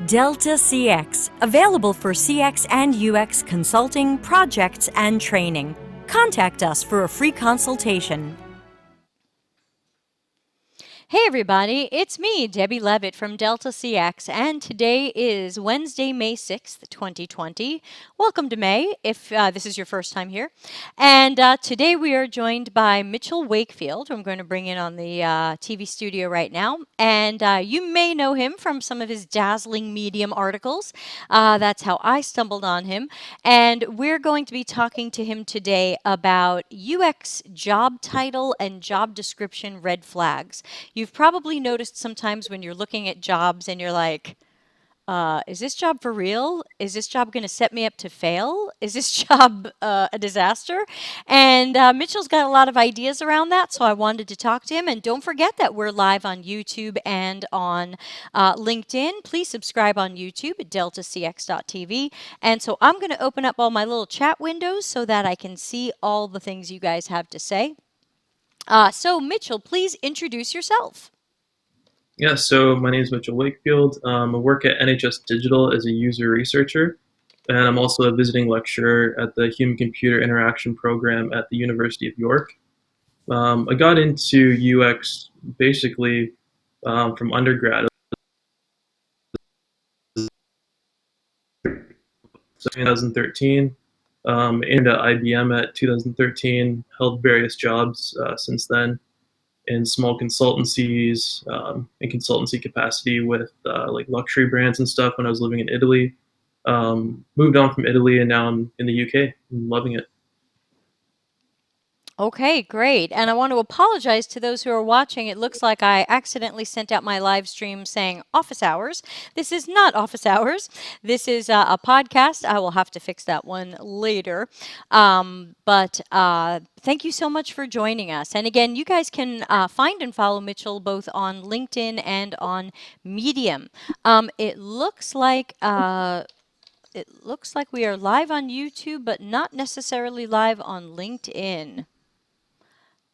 Delta CX, available for CX and UX consulting, projects, and training. Contact us for a free consultation. Hey everybody, it's me, Debbie Levitt from Delta CX, and today is Wednesday, May 6th, 2020. Welcome to May, if this is your first time here. And today we are joined by Mitchell Wakefield, who I'm going to bring in on the TV studio right now. And you may know him from some of his dazzling Medium articles. That's how I stumbled on him. And we're going to be talking to him today about UX job title and job description red flags. You've probably noticed sometimes when you're looking at jobs and you're like, is this job for real? Is this job going to set me up to fail? Is this job a disaster? And Mitchell's got a lot of ideas around that, so I wanted to talk to him. And don't forget that we're live on YouTube and on LinkedIn. Please subscribe on YouTube at deltacx.tv. And so I'm going to open up all my little chat windows so that I can see all the things you guys have to say. So Mitchell, please introduce yourself. Yeah, so my name is Mitchell Wakefield. I work at NHS Digital as a user researcher, and I'm also a visiting lecturer at the Human-Computer Interaction program at the University of York. I got into UX basically from undergrad. So 2013, entered at IBM at 2013, held various jobs since then in small consultancies, in consultancy capacity with like luxury brands and stuff when I was living in Italy. Moved on from Italy and now I'm in the UK. I'm loving it. Okay, great. And I want to apologize to those who are watching. It looks like I accidentally sent out my live stream saying office hours. This is not office hours. This is a podcast. I will have to fix that one later. But thank you so much for joining us. And again, you guys can find and follow Mitchell both on LinkedIn and on Medium. It looks like we are live on YouTube, but not necessarily live on LinkedIn.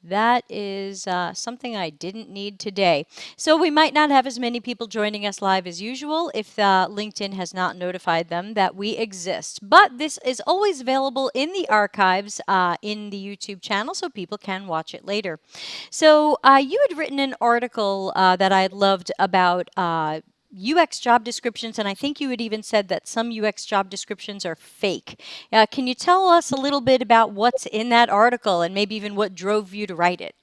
That is something I didn't need today. So we might not have as many people joining us live as usual if LinkedIn has not notified them that we exist. But this is always available in the archives in the YouTube channel so people can watch it later. So you had written an article that I loved about UX job descriptions, and I think you had even said that some UX job descriptions are fake. Can you tell us a little bit about what's in that article and maybe even what drove you to write it?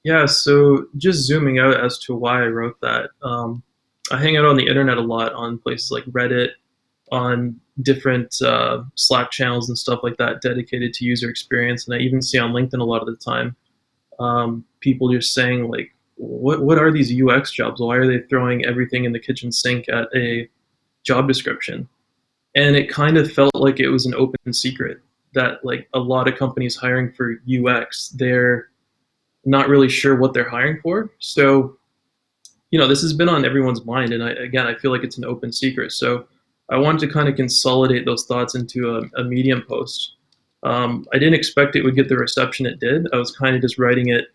Yeah, so just zooming out as to why I wrote that. I hang out on the internet a lot on places like Reddit, on different Slack channels and stuff like that dedicated to user experience. And I even see on LinkedIn a lot of the time people just saying like, what are these UX jobs? Why are they throwing everything in the kitchen sink at a job description? And it kind of felt like it was an open secret that like a lot of companies hiring for UX, they're not really sure what they're hiring for. So, this has been on everyone's mind. And I feel like it's an open secret. So I wanted to kind of consolidate those thoughts into a Medium post. I didn't expect it would get the reception it did. I was kind of just writing it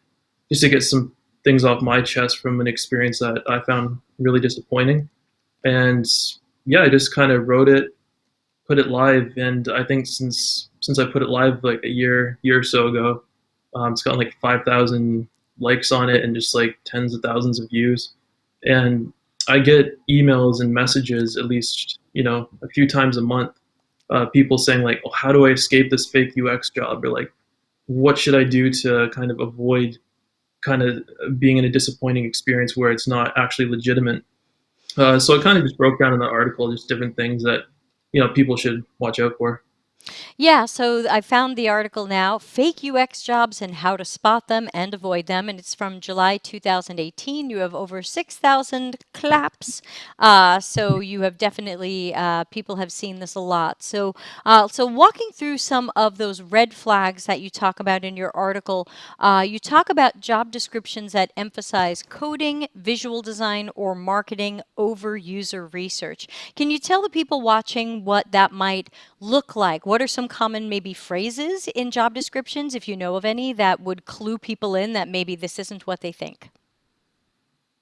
just to get some things off my chest from an experience that I found really disappointing. And yeah, I just kind of wrote it, put it live, and I think since I put it live like a year or so ago, it's gotten like 5,000 likes on it and just like tens of thousands of views. And I get emails and messages at least a few times a month, people saying like, oh, how do I escape this fake UX job, or like, what should I do to kind of avoid kind of being in a disappointing experience where it's not actually legitimate. So I kind of just broke down in the article just different things that people should watch out for. Yeah, so I found the article now, Fake UX Jobs and How to Spot Them and Avoid Them, and it's from July 2018. You have over 6,000 claps, so you have definitely, people have seen this a lot. So walking through some of those red flags that you talk about in your article, you talk about job descriptions that emphasize coding, visual design, or marketing over user research. Can you tell the people watching what that might look like? What are some common maybe phrases in job descriptions, if you know of any, that would clue people in that maybe this isn't what they think?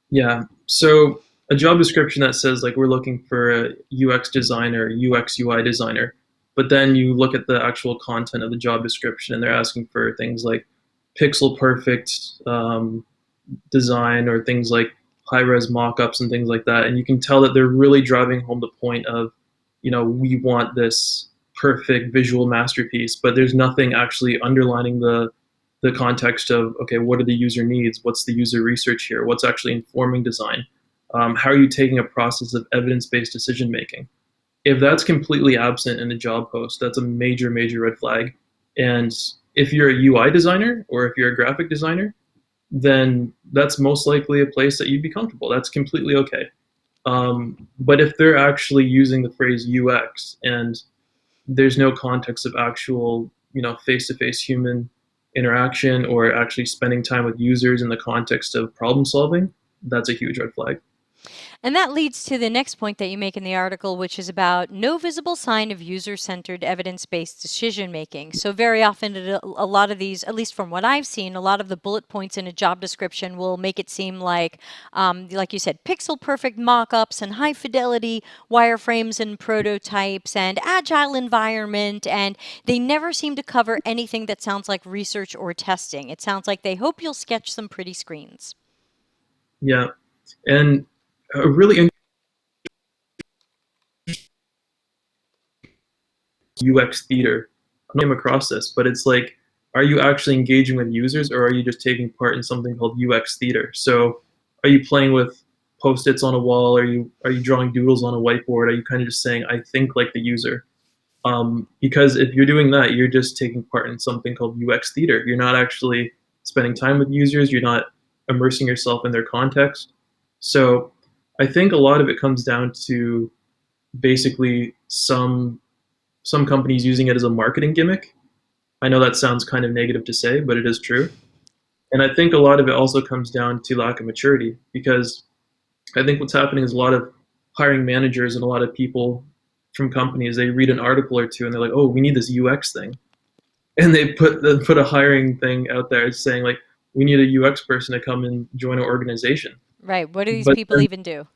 Yeah. So a job description that says like we're looking for a UX designer, UX UI designer, but then you look at the actual content of the job description and they're asking for things like pixel perfect design or things like high res mockups and things like that, and you can tell that they're really driving home the point of, we want this perfect visual masterpiece, but there's nothing actually underlining the context of, okay, what are the user needs? What's the user research here? What's actually informing design? How are you taking a process of evidence-based decision making? If that's completely absent in a job post, that's a major, major red flag. And if you're a UI designer or if you're a graphic designer, then that's most likely a place that you'd be comfortable. That's completely okay. But if they're actually using the phrase UX and there's no context of actual, face-to-face human interaction or actually spending time with users in the context of problem solving, that's a huge red flag. And that leads to the next point that you make in the article, which is about no visible sign of user-centered, evidence-based decision-making. So very often, a lot of these, at least from what I've seen, a lot of the bullet points in a job description will make it seem like you said, pixel-perfect mock-ups and high-fidelity wireframes and prototypes and agile environment, and they never seem to cover anything that sounds like research or testing. It sounds like they hope you'll sketch some pretty screens. Yeah, and a really UX theater. I came across this, but it's like, are you actually engaging with users or are you just taking part in something called UX theater? So are you playing with post-its on a wall? Are you drawing doodles on a whiteboard? Are you kind of just saying, I think like the user? Because if you're doing that, you're just taking part in something called UX theater. You're not actually spending time with users. You're not immersing yourself in their context. So I think a lot of it comes down to basically some companies using it as a marketing gimmick. I know that sounds kind of negative to say, but it is true. And I think a lot of it also comes down to lack of maturity, because I think what's happening is a lot of hiring managers and a lot of people from companies, they read an article or two and they're like, oh, we need this UX thing. And they put a hiring thing out there saying like, we need a UX person to come and join our organization. Right. What do these But people then, even do?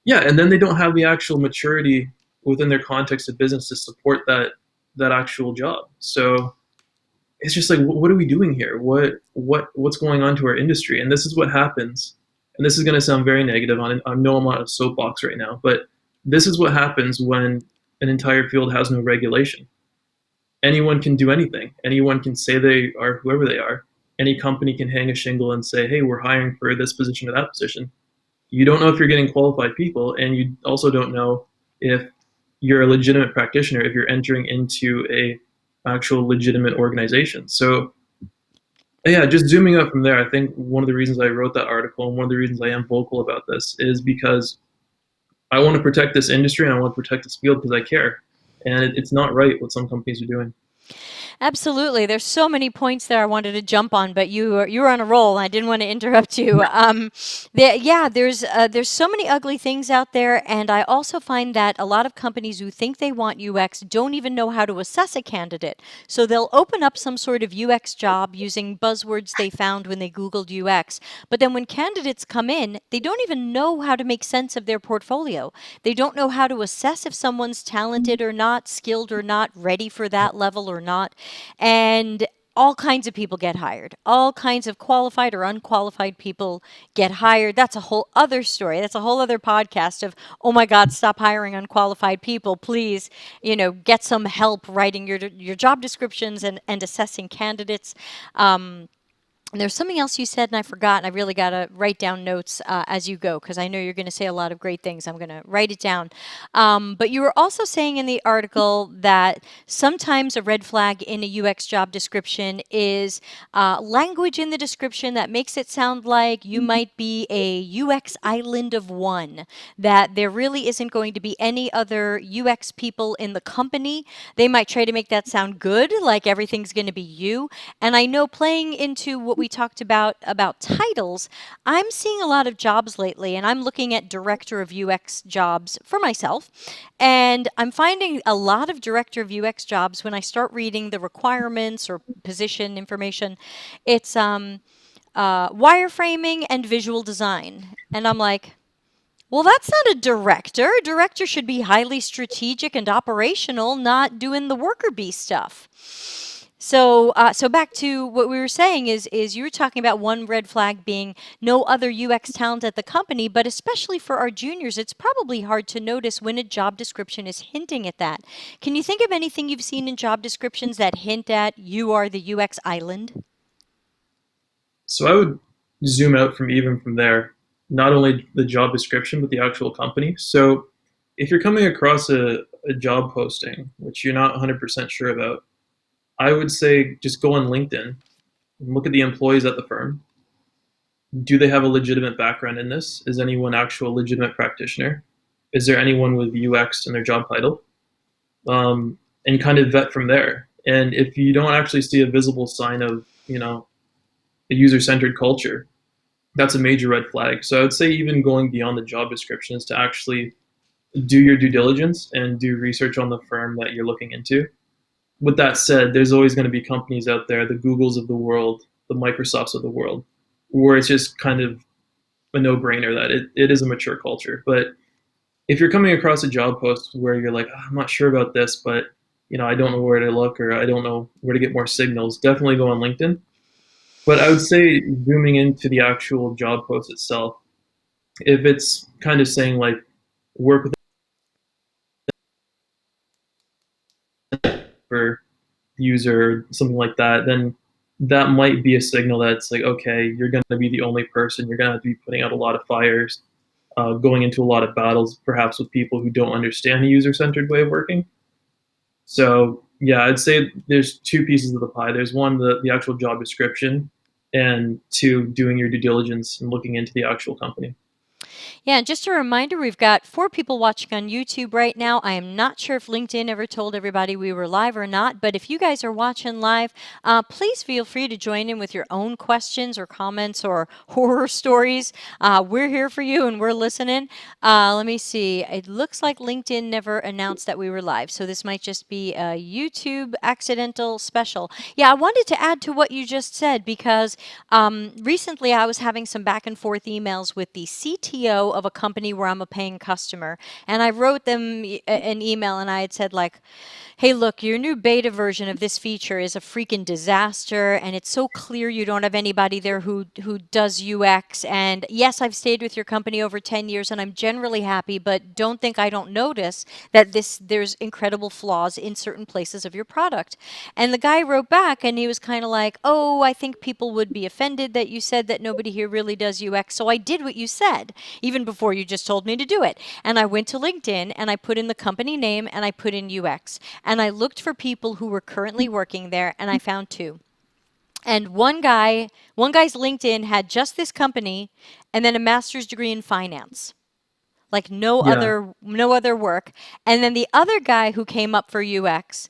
yeah, and then they don't have the actual maturity within their context of business to support that actual job. So it's just like, what are we doing here? What's going on to our industry? And this is what happens. And this is going to sound very negative. I know I'm on a soapbox right now, but this is what happens when an entire field has no regulation. Anyone can do anything. Anyone can say they are whoever they are. Any company can hang a shingle and say, hey, we're hiring for this position or that position. You don't know if you're getting qualified people, and you also don't know if you're a legitimate practitioner, if you're entering into a actual legitimate organization. So yeah, just zooming up from there, I think one of the reasons I wrote that article and one of the reasons I am vocal about this is because I want to protect this industry and I want to protect this field because I care. And it's not right what some companies are doing. Absolutely. There's so many points there I wanted to jump on, but you were on a roll, and I didn't want to interrupt you. There's so many ugly things out there, and I also find that a lot of companies who think they want UX don't even know how to assess a candidate. So they'll open up some sort of UX job using buzzwords they found when they Googled UX, but then when candidates come in, they don't even know how to make sense of their portfolio. They don't know how to assess if someone's talented or not, skilled or not, ready for that level or not. And all kinds of people get hired. All kinds of qualified or unqualified people get hired. That's a whole other story. That's a whole other podcast of, oh my God, stop hiring unqualified people. Please, get some help writing your job descriptions and assessing candidates. And there's something else you said, and I forgot, and I really got to write down notes as you go, because I know you're going to say a lot of great things. I'm going to write it down. But you were also saying in the article that sometimes a red flag in a UX job description is language in the description that makes it sound like you might be a UX island of one, that there really isn't going to be any other UX people in the company. They might try to make that sound good, like everything's going to be you. And I know, playing into what we talked about titles, I'm seeing a lot of jobs lately, and I'm looking at director of UX jobs for myself. And I'm finding a lot of director of UX jobs, when I start reading the requirements or position information, it's wireframing and visual design. And I'm like, Well, that's not a director. A director should be highly strategic and operational, not doing the worker bee stuff. So back to what we were saying is you were talking about one red flag being no other UX talent at the company, but especially for our juniors, it's probably hard to notice when a job description is hinting at that. Can you think of anything you've seen in job descriptions that hint at you are the UX island? So I would zoom out from there, not only the job description, but the actual company. So if you're coming across a job posting, which you're not 100% sure about, I would say just go on LinkedIn and look at the employees at the firm. Do they have a legitimate background in this? Is anyone actual legitimate practitioner? Is there anyone with UX in their job title? And kind of vet from there. And if you don't actually see a visible sign of, a user-centered culture, that's a major red flag. So I would say even going beyond the job description is to actually do your due diligence and do research on the firm that you're looking into. With that said, there's always going to be companies out there, the Googles of the world, the Microsofts of the world, where it's just kind of a no-brainer that it is a mature culture. But if you're coming across a job post where you're like, "Oh, I'm not sure about this, but I don't know where to look or I don't know where to get more signals," definitely go on LinkedIn. But I would say zooming into the actual job post itself, if it's kind of saying like work with for user, something like that, then that might be a signal that's like, okay, you're going to be the only person. You're going to have to be putting out a lot of fires, going into a lot of battles, perhaps with people who don't understand a user-centered way of working. So yeah, I'd say there's two pieces of the pie. There's one, the actual job description, and two, doing your due diligence and looking into the actual company. Yeah, and just a reminder, we've got 4 people watching on YouTube right now. I am not sure if LinkedIn ever told everybody we were live or not, but if you guys are watching live, please feel free to join in with your own questions or comments or horror stories. We're here for you and we're listening. Let me see. It looks like LinkedIn never announced that we were live, so this might just be a YouTube accidental special. Yeah, I wanted to add to what you just said because recently I was having some back and forth emails with the CTO of a company where I'm a paying customer. And I wrote them an email and I had said like, hey, look, your new beta version of this feature is a freaking disaster. And it's so clear you don't have anybody there who does UX. And yes, I've stayed with your company over 10 years and I'm generally happy, but don't think I don't notice that there's incredible flaws in certain places of your product. And the guy wrote back and he was kind of like, oh, I think people would be offended that you said that nobody here really does UX. So I did what you said, even before you just told me to do it. And I went to LinkedIn and I put in the company name and I put in UX. And I looked for people who were currently working there and I found 2. And one guy's LinkedIn had just this company and then a master's degree in finance. Like no Yeah, other work. And then the other guy who came up for UX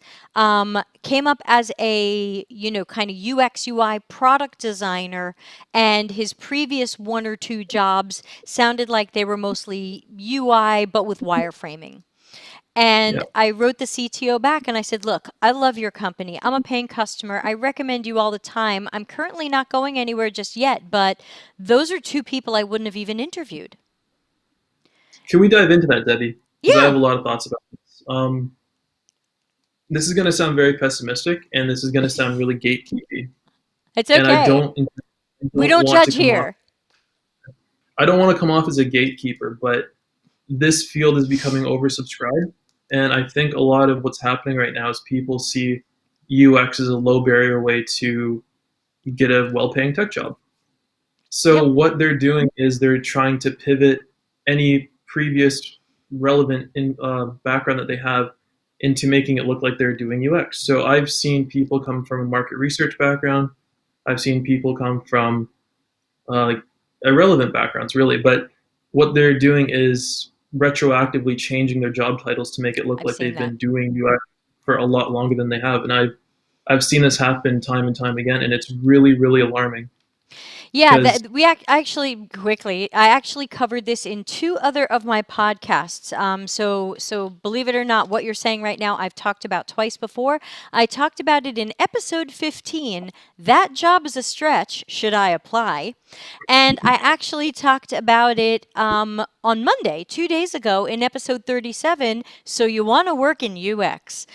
came up as a kind of UX UI product designer, and his previous 1 or 2 jobs sounded like they were mostly UI but with wireframing. yeah. And I wrote the CTO back and I said, look, I love your company. I'm a paying customer. I recommend you all the time. I'm currently not going anywhere just yet, but those are 2 people I wouldn't have even interviewed. Can we dive into that, Debbie? Because I have Yeah, a lot of thoughts about this. This is going to sound very pessimistic, and this is going to sound really gatekeepy. it's And okay. I We don't don't want to judge come off. here. I don't want to come off as a gatekeeper, but this field is becoming oversubscribed, and I think a lot of what's happening right now is people see UX as a low barrier way to get a well-paying tech job. So Yep. what they're doing is they're trying to pivot any previous relevant background that they have into making it look like they're doing UX. So I've seen people come from a market research background. I've seen people come from like irrelevant backgrounds, really. But what they're doing is retroactively changing their job titles to make it look I've like seen they've that. been doing UX for a lot longer than they have. And I've seen this happen time and time again, and it's really, really alarming. Yeah, Because I actually covered this in two other of my podcasts. So believe it or not, what you're saying right now, I've talked about twice before. I talked about it in episode 15. That job is a stretch. Should I apply? And I actually talked about it on Monday, 2 days ago, in episode 37. So you want to work in UX.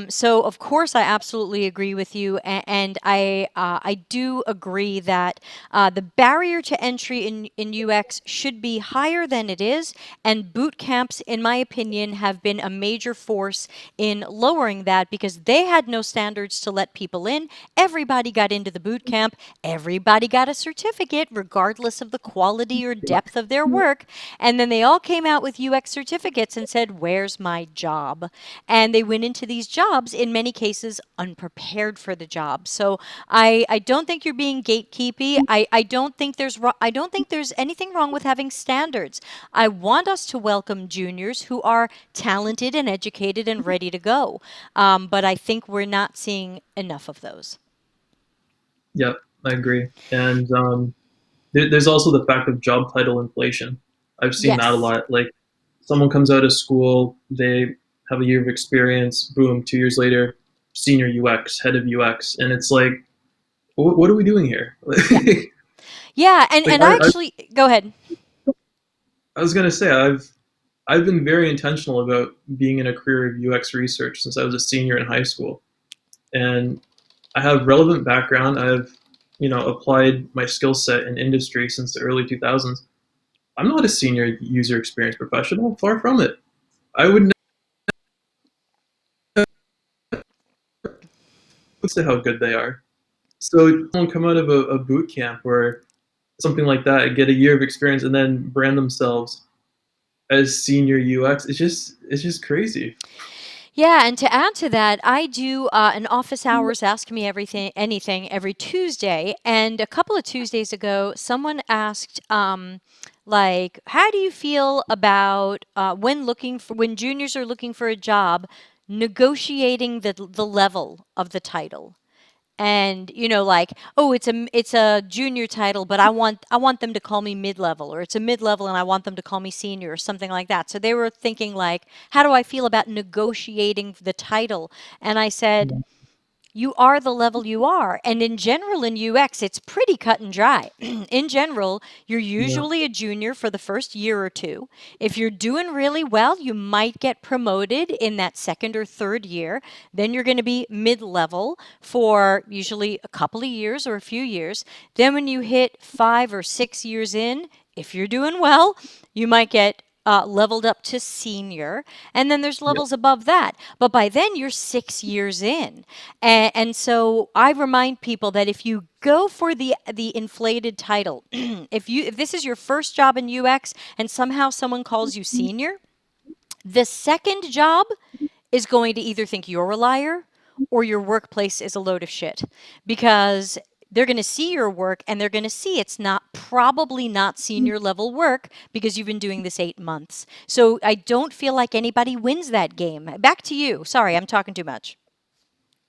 So of course, I absolutely agree with you, and I do agree that the barrier to entry in UX should be higher than it is, and boot camps, in my opinion, have been a major force in lowering that because they had no standards to let people in. Everybody got into the boot camp, everybody got a certificate, regardless of the quality or depth of their work, and then they all came out with UX certificates and said, "Where's my job?" And they went into these jobs, in many cases, unprepared for the job. So I don't think you're being gatekeepy. I don't think I don't think there's anything wrong with having standards. I want us to welcome juniors who are talented and educated and ready to go. But I think we're not seeing enough of those. yep, I agree. And there's also the fact of job title inflation. I've seen that a Yes. lot. Like someone comes out of school, they have a year of experience, boom, 2 years later, senior UX, head of UX, and it's like, what are we doing here? Yeah. Yeah. And, like and I actually, go ahead. I was gonna say I've been very intentional about being in a career of UX research since I was a senior in high school, and I have relevant background. I've applied my skill set in industry since the early 2000s. I'm not a senior user experience professional, far from it. I would never say how good they are. So someone come out of a boot camp or something like that, get a year of experience, and then brand themselves as senior UX. It's just crazy. Yeah, and to add to that, I do an office hours ask me everything, anything every Tuesday. And a couple of Tuesdays ago, someone asked, like, how do you feel about when juniors are looking for a job, negotiating the level of the title? And like, oh, it's a junior title, but I want them to call me mid-level, or it's a mid-level and I want them to call me senior, or something like that. So they were thinking like, how do I feel about negotiating the title? And I said, you are the level you are. And in general, in UX, it's pretty cut and dry. In general, you're Yeah, usually a junior for the first year or two. If you're doing really well, you might get promoted in that second or third year. Then you're going to be mid level for usually a couple of years or a few years. Then, when you hit 5 or 6 years in, if you're doing well, you might get leveled up to senior, and then there's yeah, levels above that. But by then, you're 6 years in, and so I remind people that if you go for the inflated title, if this is your first job in UX and somehow someone calls you senior, the second job is going to either think you're a liar or your workplace is a load of shit, because they're going to see your work and they're going to see it's probably not senior level work because you've been doing this 8 months. So I don't feel like anybody wins that game. Back to you. Sorry, I'm talking too much.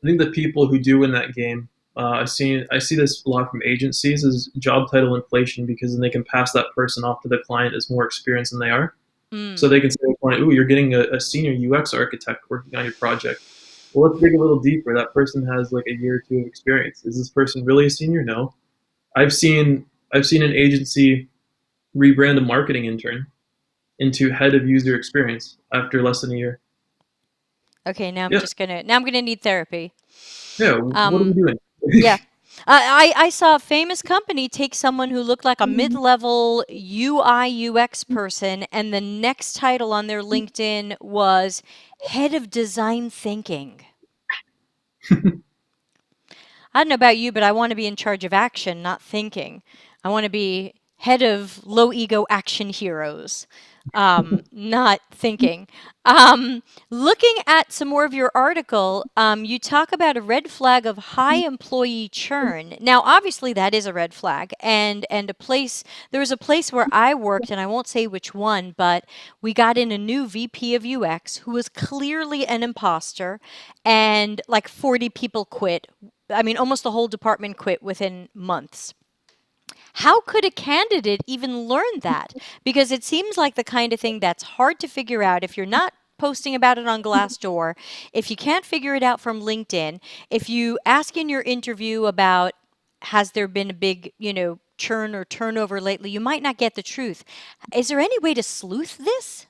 I think the people who do win that game, I see this a lot from agencies, is job title inflation, because then they can pass that person off to the client as more experienced than they are. So Mm. they can say to the client, "Ooh, you're getting a senior UX architect working on your project." Well, let's dig a little deeper. That person has like a year or two of experience. Is this person really a senior? No. I've seen an agency rebrand a marketing intern into head of user experience after less than a year. Okay, Yeah, now I'm gonna need therapy. yeah. What are we Um, doing? yeah. I saw a famous company take someone who looked like a mid-level UI UX person, and the next title on their LinkedIn was head of design thinking. I don't know about you, but I want to be in charge of action, not thinking. I want to be head of low ego action heroes, not thinking. Looking at some more of your article, you talk about a red flag of high employee churn. Now, obviously, that is a red flag, and a place. There was a place where I worked, and I won't say which one, but we got in a new VP of UX who was clearly an imposter, and like 40 people quit. I mean, almost the whole department quit within months. How could a candidate even learn that? Because it seems like the kind of thing that's hard to figure out if you're not posting about it on Glassdoor, if you can't figure it out from LinkedIn, if you ask in your interview about has there been a big, churn or turnover lately, you might not get the truth. Is there any way to sleuth this?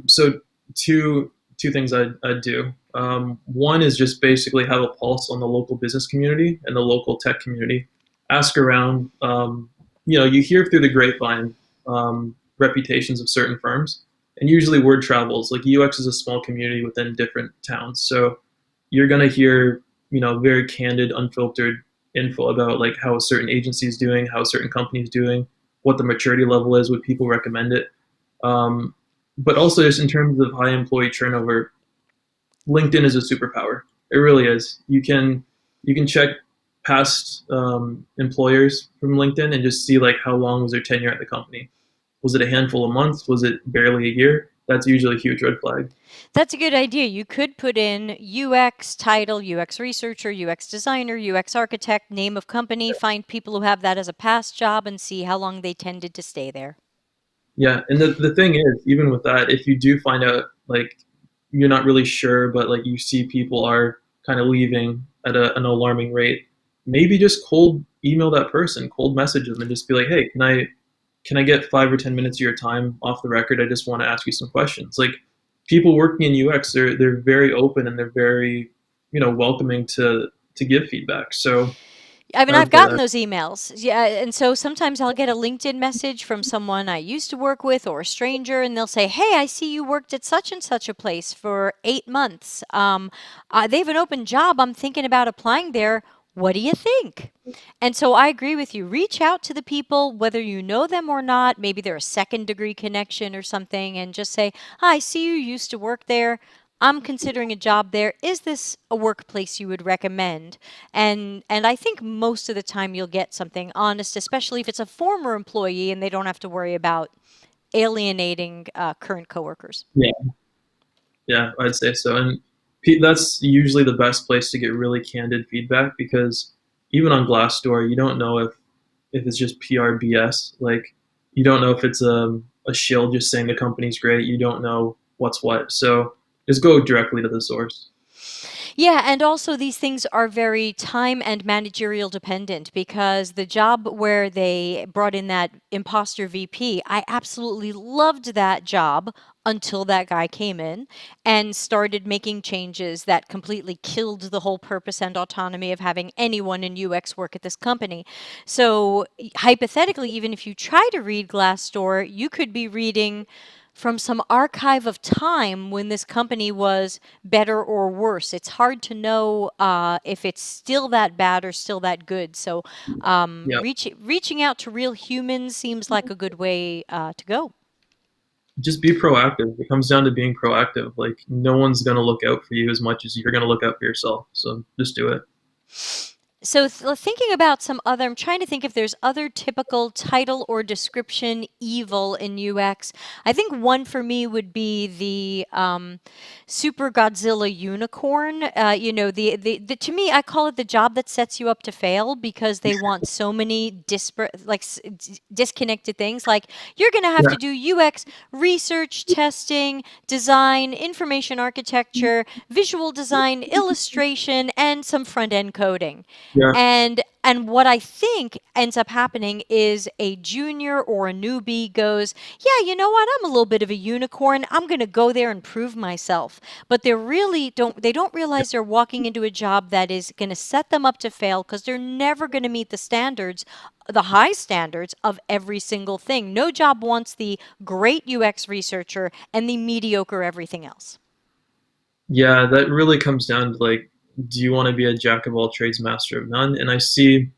So two things I'd do. One is just basically have a pulse on the local business community and the local tech community. Ask around. You hear through the grapevine reputations of certain firms, and usually word travels. Like UX is a small community within different towns, so you're gonna hear very candid, unfiltered info about like how a certain agency is doing, how a certain company is doing, what the maturity level is, would people recommend it. Um, but also just in terms of high employee turnover, LinkedIn is a superpower. It really is. You can check past employers from LinkedIn and just see like how long was their tenure at the company. Was it a handful of months? Was it barely a year? That's usually a huge red flag. That's a good idea. You could put in UX title, UX researcher, UX designer, UX architect, name of company, find people who have that as a past job and see how long they tended to stay there. Yeah, and the thing is, even with that, if you do find out like you're not really sure, but like you see people are kind of leaving at an alarming rate, maybe just cold email that person, cold message them, and just be like, hey, can I get 5 or 10 minutes of your time off the record? I just want to ask you some questions. Like people working in UX, they're very open and they're very welcoming to give feedback. So I mean, I would I've say gotten that. those emails. Yeah, and so sometimes I'll get a LinkedIn message from someone I used to work with or a stranger, and they'll say, "Hey, I see you worked at such and such a place for 8 months. They have an open job. I'm thinking about applying there. What do you think?" And so I agree with you. Reach out to the people, whether you know them or not. Maybe they're a second degree connection or something, and just say, "Hi, I see you used to work there. I'm considering a job there. Is this a workplace you would recommend?" And I think most of the time you'll get something honest, especially if it's a former employee and they don't have to worry about alienating current coworkers. Yeah, yeah, I'd say so. And that's usually the best place to get really candid feedback because even on Glassdoor, you don't know if it's just PR BS. Like you don't know if it's a shill just saying the company's great. You don't know what's what. So just go directly to the source. Yeah, and also these things are very time and managerial dependent because the job where they brought in that imposter VP, I absolutely loved that job until that guy came in and started making changes that completely killed the whole purpose and autonomy of having anyone in UX work at this company. So, hypothetically, even if you try to read Glassdoor, you could be reading from some archive of time when this company was better or worse. It's hard to know if it's still that bad or still that good. So, Yeah. reaching out to real humans seems like a good way to go. Just be proactive. It comes down to being proactive. Like no one's gonna look out for you as much as you're gonna look out for yourself. So just do it. So, thinking about some other, I'm trying to think if there's other typical title or description evil in UX. I think one for me would be the Super Godzilla unicorn. To me, I call it the job that sets you up to fail because they want so many disparate, like disconnected things. Like you're going to have Yeah. to do UX research, testing, design, information architecture, visual design, illustration, and some front end coding. Yeah. And what I think ends up happening is a junior or a newbie goes, "Yeah, you know what? I'm a little bit of a unicorn. I'm going to go there and prove myself." But they don't realize they're walking into a job that is going to set them up to fail because they're never going to meet the standards, the high standards of every single thing. No job wants the great UX researcher and the mediocre everything else. Yeah, that really comes down to like, do you want to be a jack of all trades, master of none? And I see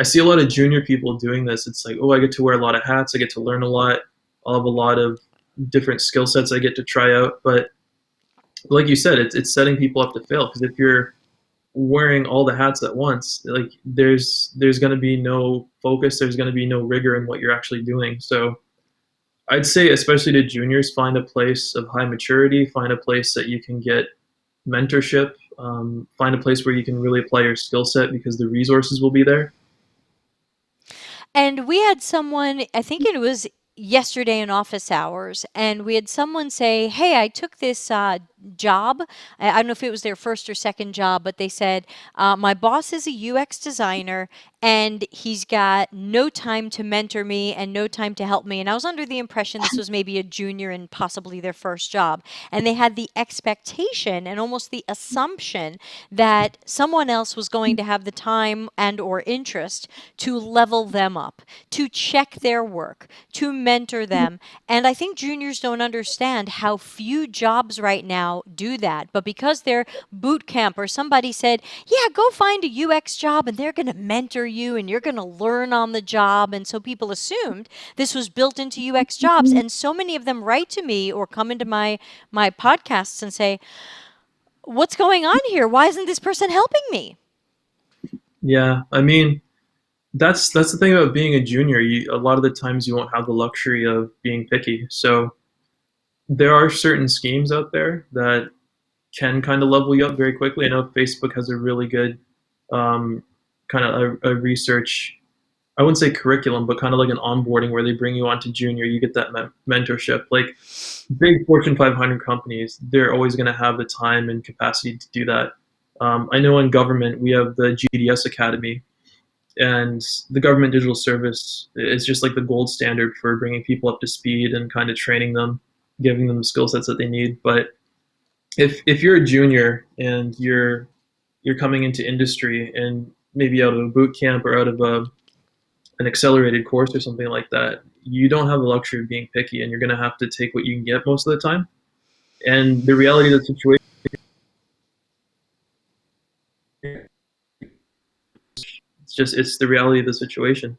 a lot of junior people doing this. It's like, oh, I get to wear a lot of hats, I get to learn a lot, I'll have a lot of different skill sets I get to try out. But like you said, it's setting people up to fail because if you're wearing all the hats at once, like there's going to be no focus, there's going to be no rigor in what you're actually doing. So I'd say, especially to juniors, find a place of high maturity, find a place that you can get mentorship, find a place where you can really apply your skill set because the resources will be there. And we had someone, I think it was yesterday in office hours, and we had someone say, "Hey, I took this job. I don't know if it was their first or second job, but they said, my boss is a UX designer, and he's got no time to mentor me and no time to help me." And I was under the impression this was maybe a junior and possibly their first job. And they had the expectation and almost the assumption that someone else was going to have the time and or interest to level them up, to check their work, to mentor them. And I think juniors don't understand how few jobs right now do that. But because they're boot camp or somebody said, yeah, go find a UX job and they're going to mentor you and you're going to learn on the job. And so people assumed this was built into UX jobs. And so many of them write to me or come into my podcasts and say, what's going on here? Why isn't this person helping me? Yeah, I mean, that's the thing about being a junior. A lot of the times you won't have the luxury of being picky. So there are certain schemes out there that can kind of level you up very quickly. I know Facebook has a really good kind of a research, I wouldn't say curriculum, but kind of like an onboarding where they bring you on to junior. You get that mentorship. Like big Fortune 500 companies, they're always going to have the time and capacity to do that. I know in government, we have the GDS Academy, and the government digital service is just like the gold standard for bringing people up to speed and kind of training them, giving them the skill sets that they need. But if you're a junior and you're coming into industry and maybe out of a boot camp or out of an accelerated course or something like that, you don't have the luxury of being picky, and you're going to have to take what you can get most of the time. And the reality of the situation, it's the reality of the situation.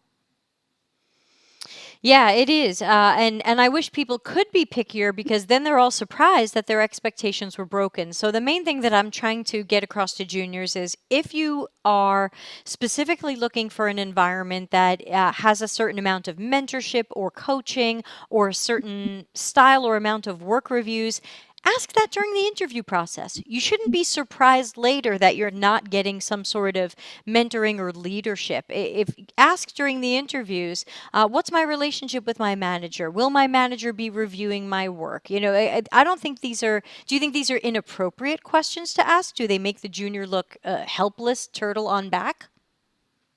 Yeah, it is. And I wish people could be pickier because then they're all surprised that their expectations were broken. So the main thing that I'm trying to get across to juniors is if you are specifically looking for an environment that has a certain amount of mentorship or coaching or a certain style or amount of work reviews, ask that during the interview process. You shouldn't be surprised later that you're not getting some sort of mentoring or leadership. If ask during the interviews, what's my relationship with my manager? Will my manager be reviewing my work? You know, I don't think these are. Do you think these are inappropriate questions to ask? Do they make the junior look helpless, turtle on back?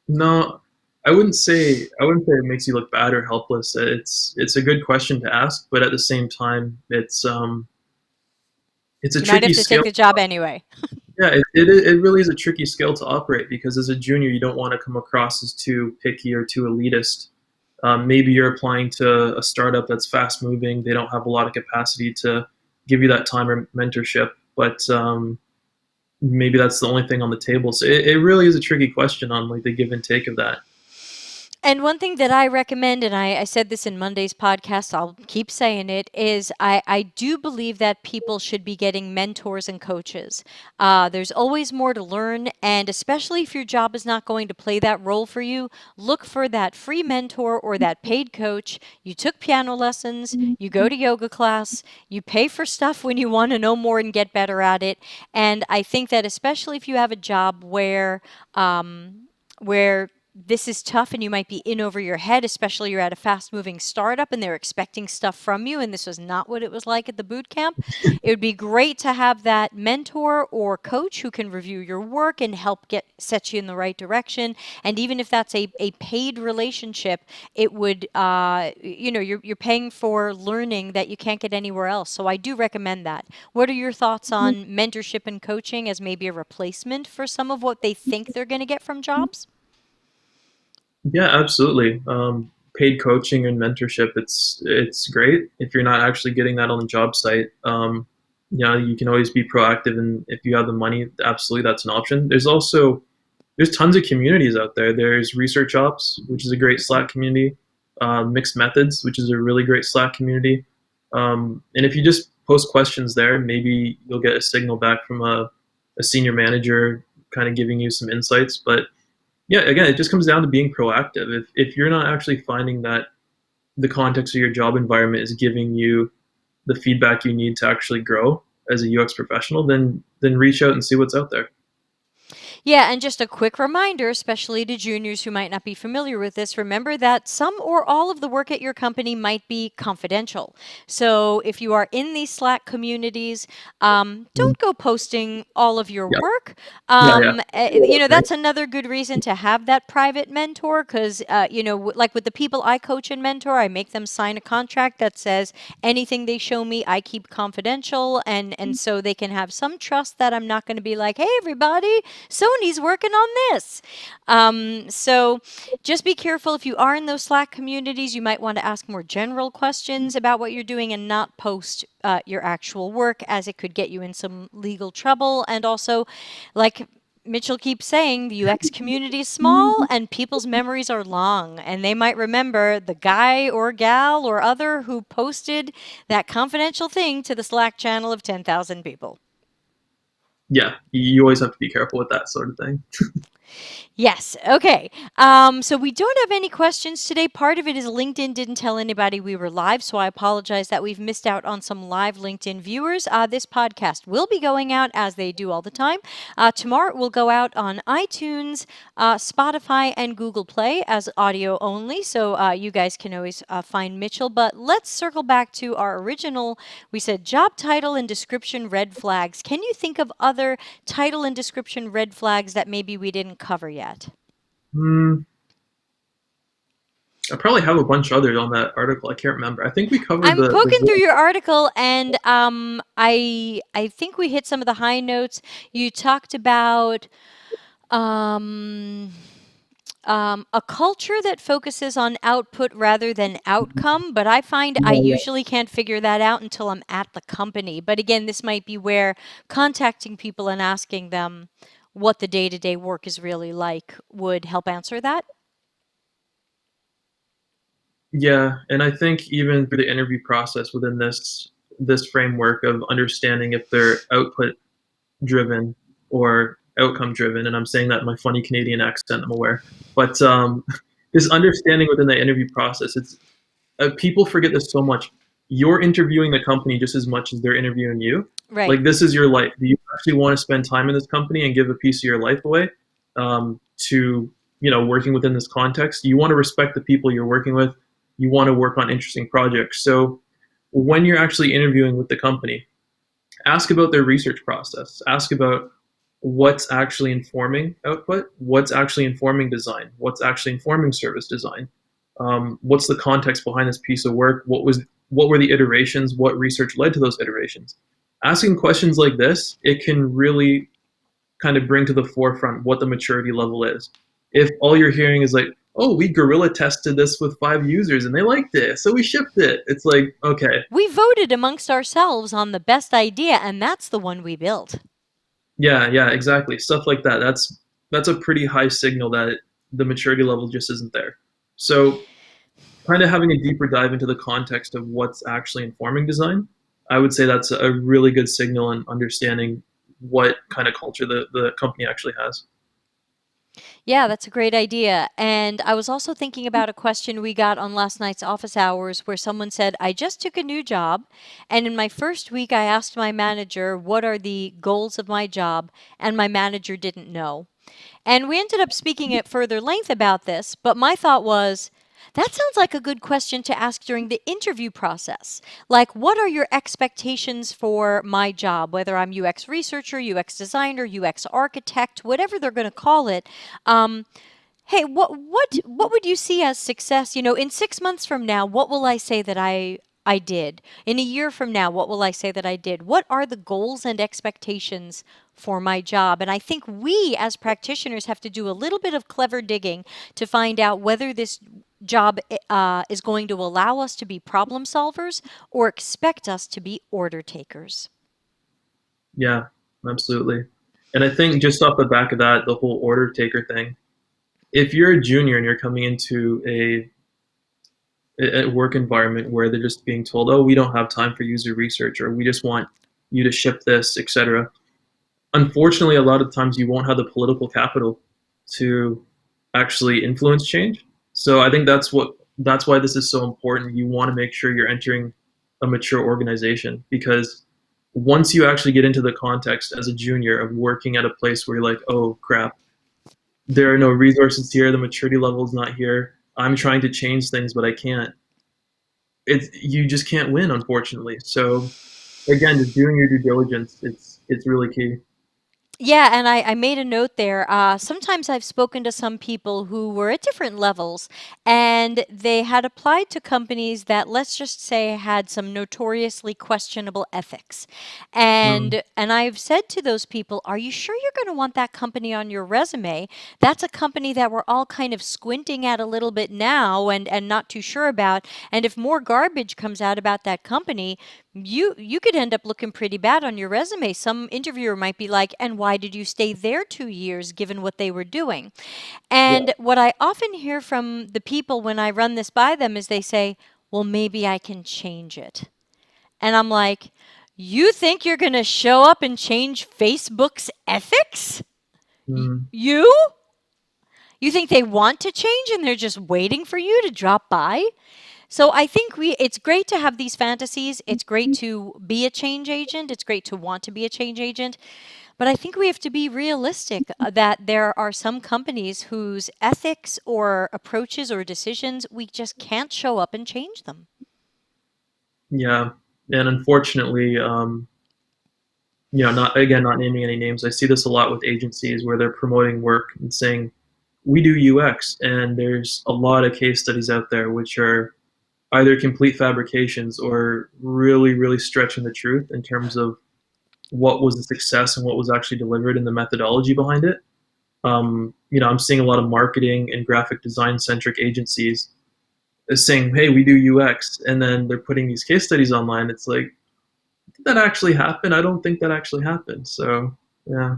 No, I wouldn't say it makes you look bad or helpless. It's a good question to ask, but at the same time, it's a You might have tricky to take scale. the job anyway. Yeah, it really is a tricky scale to operate, because as a junior, you don't want to come across as too picky or too elitist. Maybe you're applying to a startup that's fast moving. They don't have a lot of capacity to give you that time or mentorship, but maybe that's the only thing on the table. So it really is a tricky question on like the give and take of that. And one thing that I recommend, and I said this in Monday's podcast, I'll keep saying it, is I do believe that people should be getting mentors and coaches. There's always more to learn, and especially if your job is not going to play that role for you, look for that free mentor or that paid coach. You took piano lessons, you go to yoga class, you pay for stuff when you want to know more and get better at it. And I think that especially if you have a job where this is tough and you might be in over your head, especially you're at a fast moving startup and they're expecting stuff from you and this was not what it was like at the boot camp. It would be great to have that mentor or coach who can review your work and help set you in the right direction. And even if that's a paid relationship, it would you're paying for learning that you can't get anywhere else. So I do recommend that. What are your thoughts on mentorship and coaching as maybe a replacement for some of what they think they're going to get from jobs? Yeah, absolutely. Paid coaching and mentorship, it's great if you're not actually getting that on the job site. You can always be proactive, and if you have the money, absolutely, that's an option. There's tons of communities out there. There's Research Ops, which is a great Slack community. Mixed Methods, which is a really great Slack community. And if you just post questions there, maybe you'll get a signal back from a senior manager, kind of giving you some insights. But yeah, again, it just comes down to being proactive. If you're not actually finding that the context of your job environment is giving you the feedback you need to actually grow as a UX professional, then reach out and see what's out there. Yeah, and just a quick reminder, especially to juniors who might not be familiar with this, remember that some or all of the work at your company might be confidential. So if you are in these Slack communities, Mm. don't go posting all of your Yeah, work. yeah, right. That's another good reason to have that private mentor because, like with the people I coach and mentor, I make them sign a contract that says anything they show me, I keep confidential. And so they can have some trust that I'm not going to be like, hey, everybody, Sony's working on this. So just be careful if you are in those Slack communities. You might want to ask more general questions about what you're doing and not post your actual work, as it could get you in some legal trouble. And also, like Mitchell keeps saying, the UX community is small and people's memories are long, and they might remember the guy or gal or other who posted that confidential thing to the Slack channel of 10,000 people. Yeah, you always have to be careful with that sort of thing. Yes. Okay. So we don't have any questions today. Part of it is LinkedIn didn't tell anybody we were live, so I apologize that we've missed out on some live LinkedIn viewers. This podcast will be going out as they do all the time. Tomorrow it will go out on iTunes, Spotify, and Google Play as audio only, so you guys can always find Mitchell. But let's circle back to our original. We said job title and description red flags. Can you think of other title and description red flags that maybe we didn't cover yet? Hmm. I probably have a bunch of others on that article. I can't remember. I think we covered I'm the poking through your article, and I think we hit some of the high notes. You talked about um, a culture that focuses on output rather than outcome, but I find I usually can't figure that out until I'm at the company. But again, this might be where contacting people and asking them what the day-to-day work is really like would help answer that. Yeah, and I think even through the interview process within this framework of understanding if they're output driven or outcome driven, and I'm saying that in my funny Canadian accent, I'm aware, but this understanding within the interview process, it's people forget this so much. You're interviewing the company just as much as they're interviewing you. Right. Like this is your life. Do you actually want to spend time in this company and give a piece of your life away to working within this context? You want to respect the people you're working with. You want to work on interesting projects. So when you're actually interviewing with the company, ask about their research process. Ask about what's actually informing output, what's actually informing design, what's actually informing service design. What's the context behind this piece of work? What were the iterations? What research led to those iterations? Asking questions like this, it can really kind of bring to the forefront what the maturity level is. If all you're hearing is like, oh, we guerrilla tested this with 5 users and they liked it, so we shipped it. It's like, okay, We voted amongst ourselves on the best idea, and that's the one we built. yeah, exactly. Stuff like that. That's a pretty high signal that the maturity level just isn't there. So kind of having a deeper dive into the context of what's actually informing design, I would say that's a really good signal in understanding what kind of culture the company actually has. Yeah, that's a great idea. And I was also thinking about a question we got on last night's office hours where someone said, I just took a new job. And in my first week, I asked my manager, what are the goals of my job? And my manager didn't know. And we ended up speaking at further length about this. But my thought was, that sounds like a good question to ask during the interview process. Like, what are your expectations for my job, whether I'm UX researcher, UX designer, UX architect, whatever they're going to call it? Um, hey, what would you see as success? In 6 months from now, what will I say that I did? In a year from now, what will I say that I did? What are the goals and expectations for my job? And I think we as practitioners have to do a little bit of clever digging to find out whether this job is going to allow us to be problem solvers or expect us to be order takers. Yeah, absolutely. And I think just off the back of that, the whole order taker thing, if you're a junior and you're coming into a work environment where they're just being told, oh, we don't have time for user research, or we just want you to ship this, etc. Unfortunately, a lot of times you won't have the political capital to actually influence change. So I think that's why this is so important. You want to make sure you're entering a mature organization because once you actually get into the context as a junior of working at a place where you're like, oh crap, there are no resources here, the maturity level is not here. I'm trying to change things, but I can't. You just can't win, unfortunately. So again, just doing your due diligence, it's really key. Yeah, and I made a note there. Sometimes I've spoken to some people who were at different levels, and they had applied to companies that, let's just say, had some notoriously questionable ethics. Mm, And I've said to those people, "Are you sure you're going to want that company on your resume? That's a company that we're all kind of squinting at a little bit now and not too sure about. And if more garbage comes out about that company, you could end up looking pretty bad on your resume." Some interviewer might be like, "And why did you stay there 2 years given what they were doing?" yeah. And what I often hear from the people when I run this by them is they say, "Well, maybe I can change it." And I'm like, "You think you're going to show up and change Facebook's ethics? Mm, You? You think they want to change and they're just waiting for you to drop by?" So I think it's great to have these fantasies. It's great to be a change agent. It's great to want to be a change agent. But I think we have to be realistic that there are some companies whose ethics or approaches or decisions, we just can't show up and change them. yeah. And unfortunately, not naming any names. I see this a lot with agencies where they're promoting work and saying, we do UX, and there's a lot of case studies out there which are either complete fabrications or really, really stretching the truth in terms of what was the success and what was actually delivered and the methodology behind it. I'm seeing a lot of marketing and graphic design centric agencies saying, "Hey, we do UX," and then they're putting these case studies online. It's like, did that actually happen? I don't think that actually happened. So, yeah.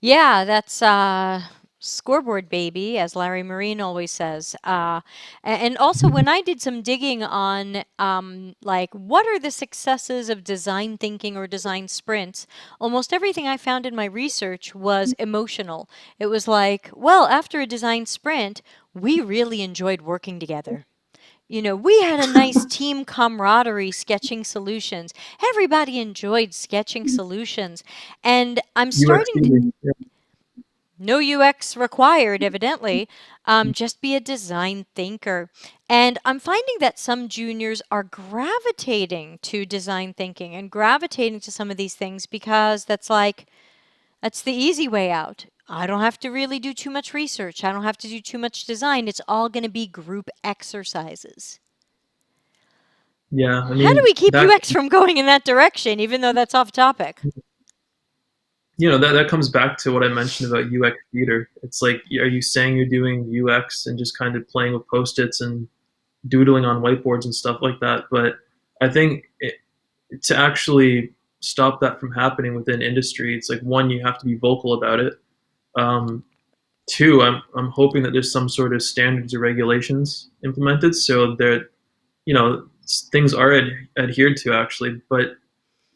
Yeah, that's scoreboard baby, as Larry Marine always says. And also, when I did some digging on like what are the successes of design thinking or design sprints, almost everything I found in my research was emotional. It was like, well, after a design sprint, we really enjoyed working together. We had a nice team camaraderie sketching solutions. Everybody enjoyed sketching solutions. And I'm UX starting to, theory. Yeah. no UX required, evidently. Just be a design thinker. And I'm finding that some juniors are gravitating to design thinking and gravitating to some of these things because that's the easy way out. I don't have to really do too much research. I don't have to do too much design. It's all going to be group exercises. Yeah, I How do mean we keep that UX from going in that direction, even though that's off topic? that comes back to what I mentioned about UX theater. It's like, are you saying you're doing UX and just kind of playing with post-its and doodling on whiteboards and stuff like that? But I think to actually stop that from happening within industry, it's like, one, you have to be vocal about it. Um, Two, I'm hoping that there's some sort of standards or regulations implemented so that things are adhered to actually. But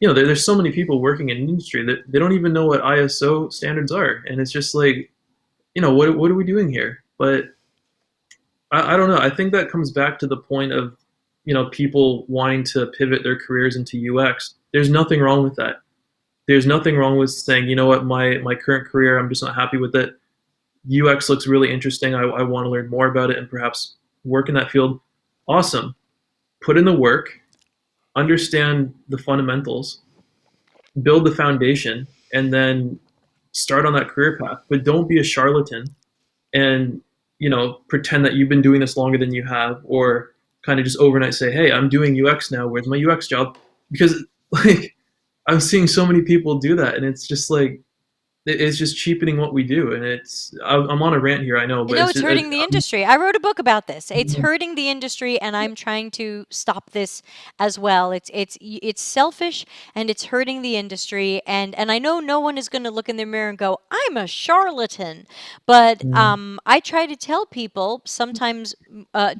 there's so many people working in industry that they don't even know what ISO standards are, and it's just like, what are we doing here? But I don't know. I think that comes back to the point of people wanting to pivot their careers into UX. There's nothing wrong with that. There's nothing wrong with saying, you know what, my current career, I'm just not happy with it. UX looks really interesting. I want to learn more about it and perhaps work in that field. Awesome. Put in the work, understand the fundamentals, build the foundation, and then start on that career path. But don't be a charlatan and pretend that you've been doing this longer than you have, or kind of just overnight say, "Hey, I'm doing UX now. Where's my UX job?" Because like I'm seeing so many people do that, and it's just like it's just cheapening what we do. And I'm on a rant here, I know, but it's It's just hurting the industry. I wrote a book about this. It's hurting the industry, and I'm trying to stop this as well. It's selfish, and it's hurting the industry. And I know no one is going to look in the mirror and go, "I'm a charlatan," but I try to tell people sometimes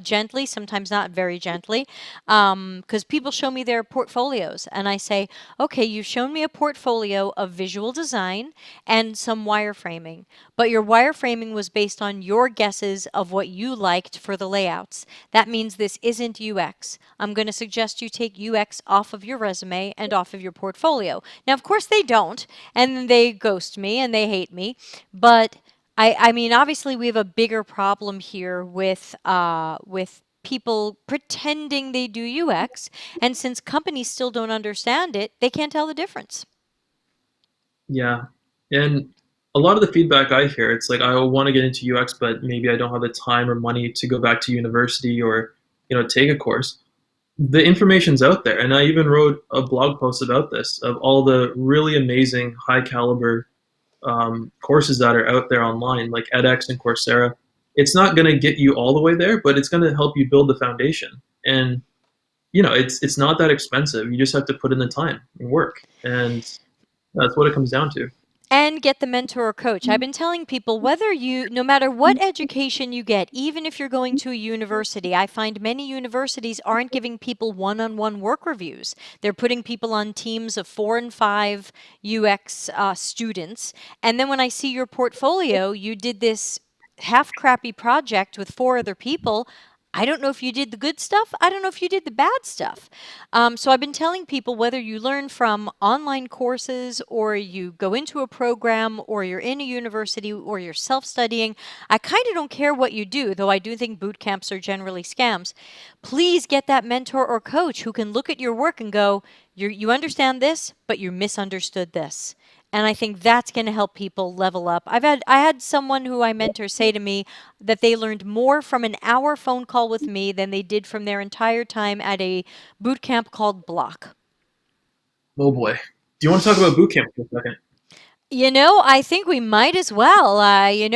gently, sometimes not very gently, because people show me their portfolios, and I say, "Okay, you've shown me a portfolio of visual design and some wireframing. But your wireframing was based on your guesses of what you liked for the layouts. That means this isn't UX. I'm going to suggest you take UX off of your resume and off of your portfolio. Now, of course, they don't, and they ghost me and they hate me, but I mean, obviously, we have a bigger problem here with people pretending they do UX, and since companies still don't understand it, they can't tell the difference. Yeah. And a lot of the feedback I hear, it's like I want to get into UX, but maybe I don't have the time or money to go back to university or, take a course. The information's out there, and I even wrote a blog post about this of all the really amazing high caliber courses that are out there online, like edX and Coursera. It's not going to get you all the way there, but it's going to help you build the foundation. And it's not that expensive. You just have to put in the time and work, and that's what it comes down to. And get the mentor or coach. I've been telling people no matter what education you get, even if you're going to a university, I find many universities aren't giving people one-on-one work reviews. They're putting people on teams of 4 and 5 UX students. And then when I see your portfolio, you did this half crappy project with 4 other people. I don't know if you did the good stuff. I don't know if you did the bad stuff. So I've been telling people whether you learn from online courses or you go into a program or you're in a university or you're self-studying, I kind of don't care what you do, though I do think boot camps are generally scams. Please get that mentor or coach who can look at your work and go, you understand this, but you misunderstood this. And I think that's going to help people level up. I had someone who I mentor say to me that they learned more from an hour phone call with me than they did from their entire time at a boot camp called Block. Oh boy. Do you want to talk about boot camp for a second? I think we might as well.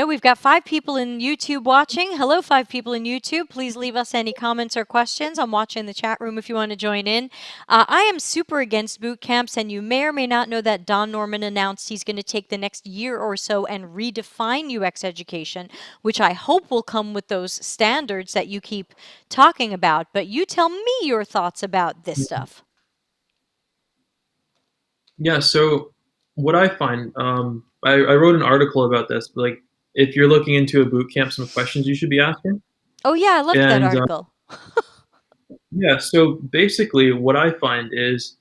We've got 5 people in YouTube watching. Hello, 5 people in YouTube. Please leave us any comments or questions. I'm watching the chat room if you want to join in. I am super against boot camps, and you may or may not know that Don Norman announced he's going to take the next year or so and redefine UX education, which I hope will come with those standards that you keep talking about. But you tell me your thoughts about this stuff. Yeah, so what I find, I wrote an article about this, like if you're looking into a boot camp, some questions you should be asking. Oh, yeah, I loved that And article. yeah, so basically what I find is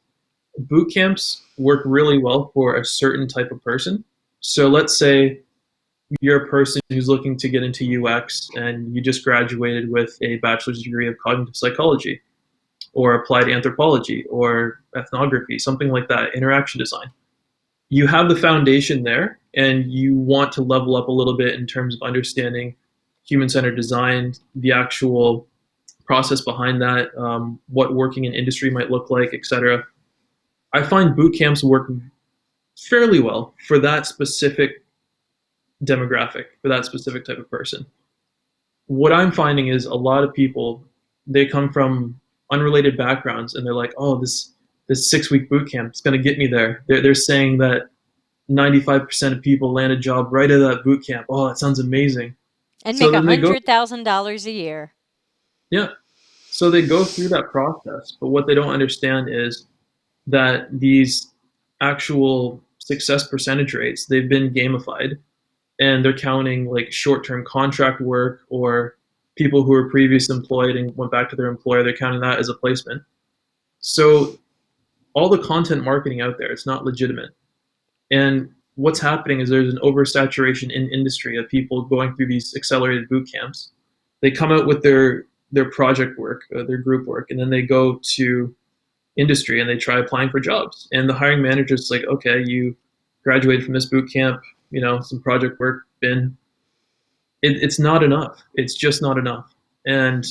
boot camps work really well for a certain type of person. So let's say you're a person who's looking to get into UX and you just graduated with a bachelor's degree of cognitive psychology or applied anthropology or ethnography, something like that, interaction design. You have the foundation there and you want to level up a little bit in terms of understanding human-centered design, the actual process behind that, what working in industry might look like, etc. I find boot camps work fairly well for that specific demographic, for that specific type of person. What I'm finding is a lot of people, they come from unrelated backgrounds and they're like, oh, this 6-week boot camp is going to get me there. They're saying that 95% of people land a job right out of that boot camp. Oh, that sounds amazing. And So make then they go, $100,000 a year. yeah. So they go through that process, but what they don't understand is that these actual success percentage rates, they've been gamified and they're counting like short-term contract work or people who were previously employed and went back to their employer, they're counting that as a placement. So all the content marketing out there, it's not legitimate. And what's happening is there's an oversaturation in industry of people going through these accelerated boot camps. They come out with their project work, their group work, and then they go to industry and they try applying for jobs. And the hiring manager is like, okay, you graduated from this boot camp, some project work, it's not enough. It's just not enough. And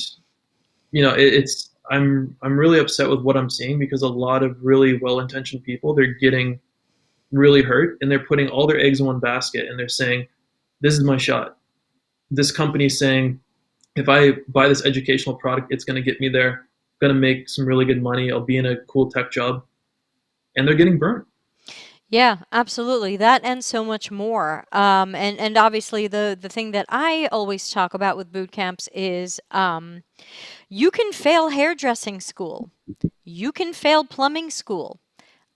I'm really upset with what I'm seeing because a lot of really well-intentioned people, they're getting really hurt and they're putting all their eggs in one basket and they're saying, this is my shot. This company's saying, if I buy this educational product, it's going to get me there. I'm going to make some really good money. I'll be in a cool tech job. And they're getting burnt. Yeah, absolutely. That and so much more. And obviously the thing that I always talk about with boot camps is you can fail hairdressing school. You can fail plumbing school.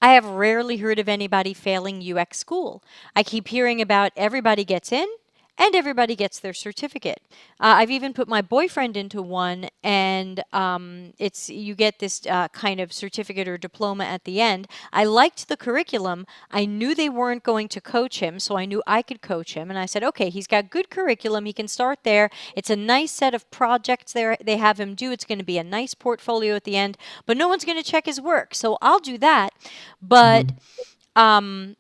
I have rarely heard of anybody failing UX school. I keep hearing about everybody gets in and everybody gets their certificate. I've even put my boyfriend into one, and it's you get this kind of certificate or diploma at the end. I liked the curriculum. I knew they weren't going to coach him, so I knew I could coach him. And I said, okay, he's got good curriculum. He can start there. It's a nice set of projects there they have him do. It's going to be a nice portfolio at the end, but no one's going to check his work, so I'll do that. But Mhm. um,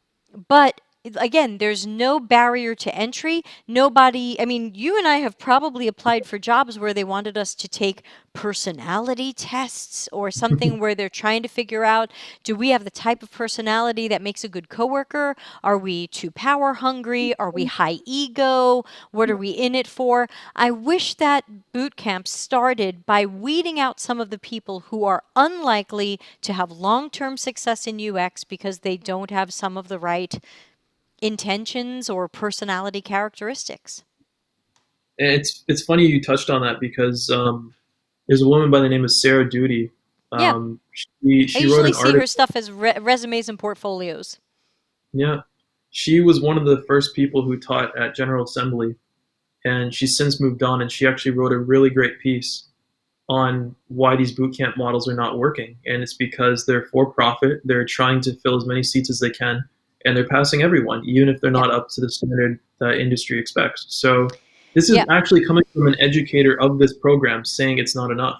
but again, there's no barrier to entry. Nobody, I mean, you and I have probably applied for jobs where they wanted us to take personality tests or something where they're trying to figure out, do we have the type of personality that makes a good coworker? Are we too power hungry? Are we high ego? What are we in it for? I wish that boot camp started by weeding out some of the people who are unlikely to have long-term success in UX because they don't have some of the right intentions or personality characteristics. And it's funny you touched on that because there's a woman by the name of Sarah Duty. Yeah, I She wrote usually an see her article. stuff as resumes and portfolios. Yeah, she was one of the first people who taught at General Assembly, and she's since moved on. And she actually wrote a really great piece on why these boot camp models are not working. And it's because they're for profit. They're trying to fill as many seats as they can, and they're passing everyone, even if they're Yep. not up to the standard that industry expects. So this is Yep. actually coming from an educator of this program saying it's not enough.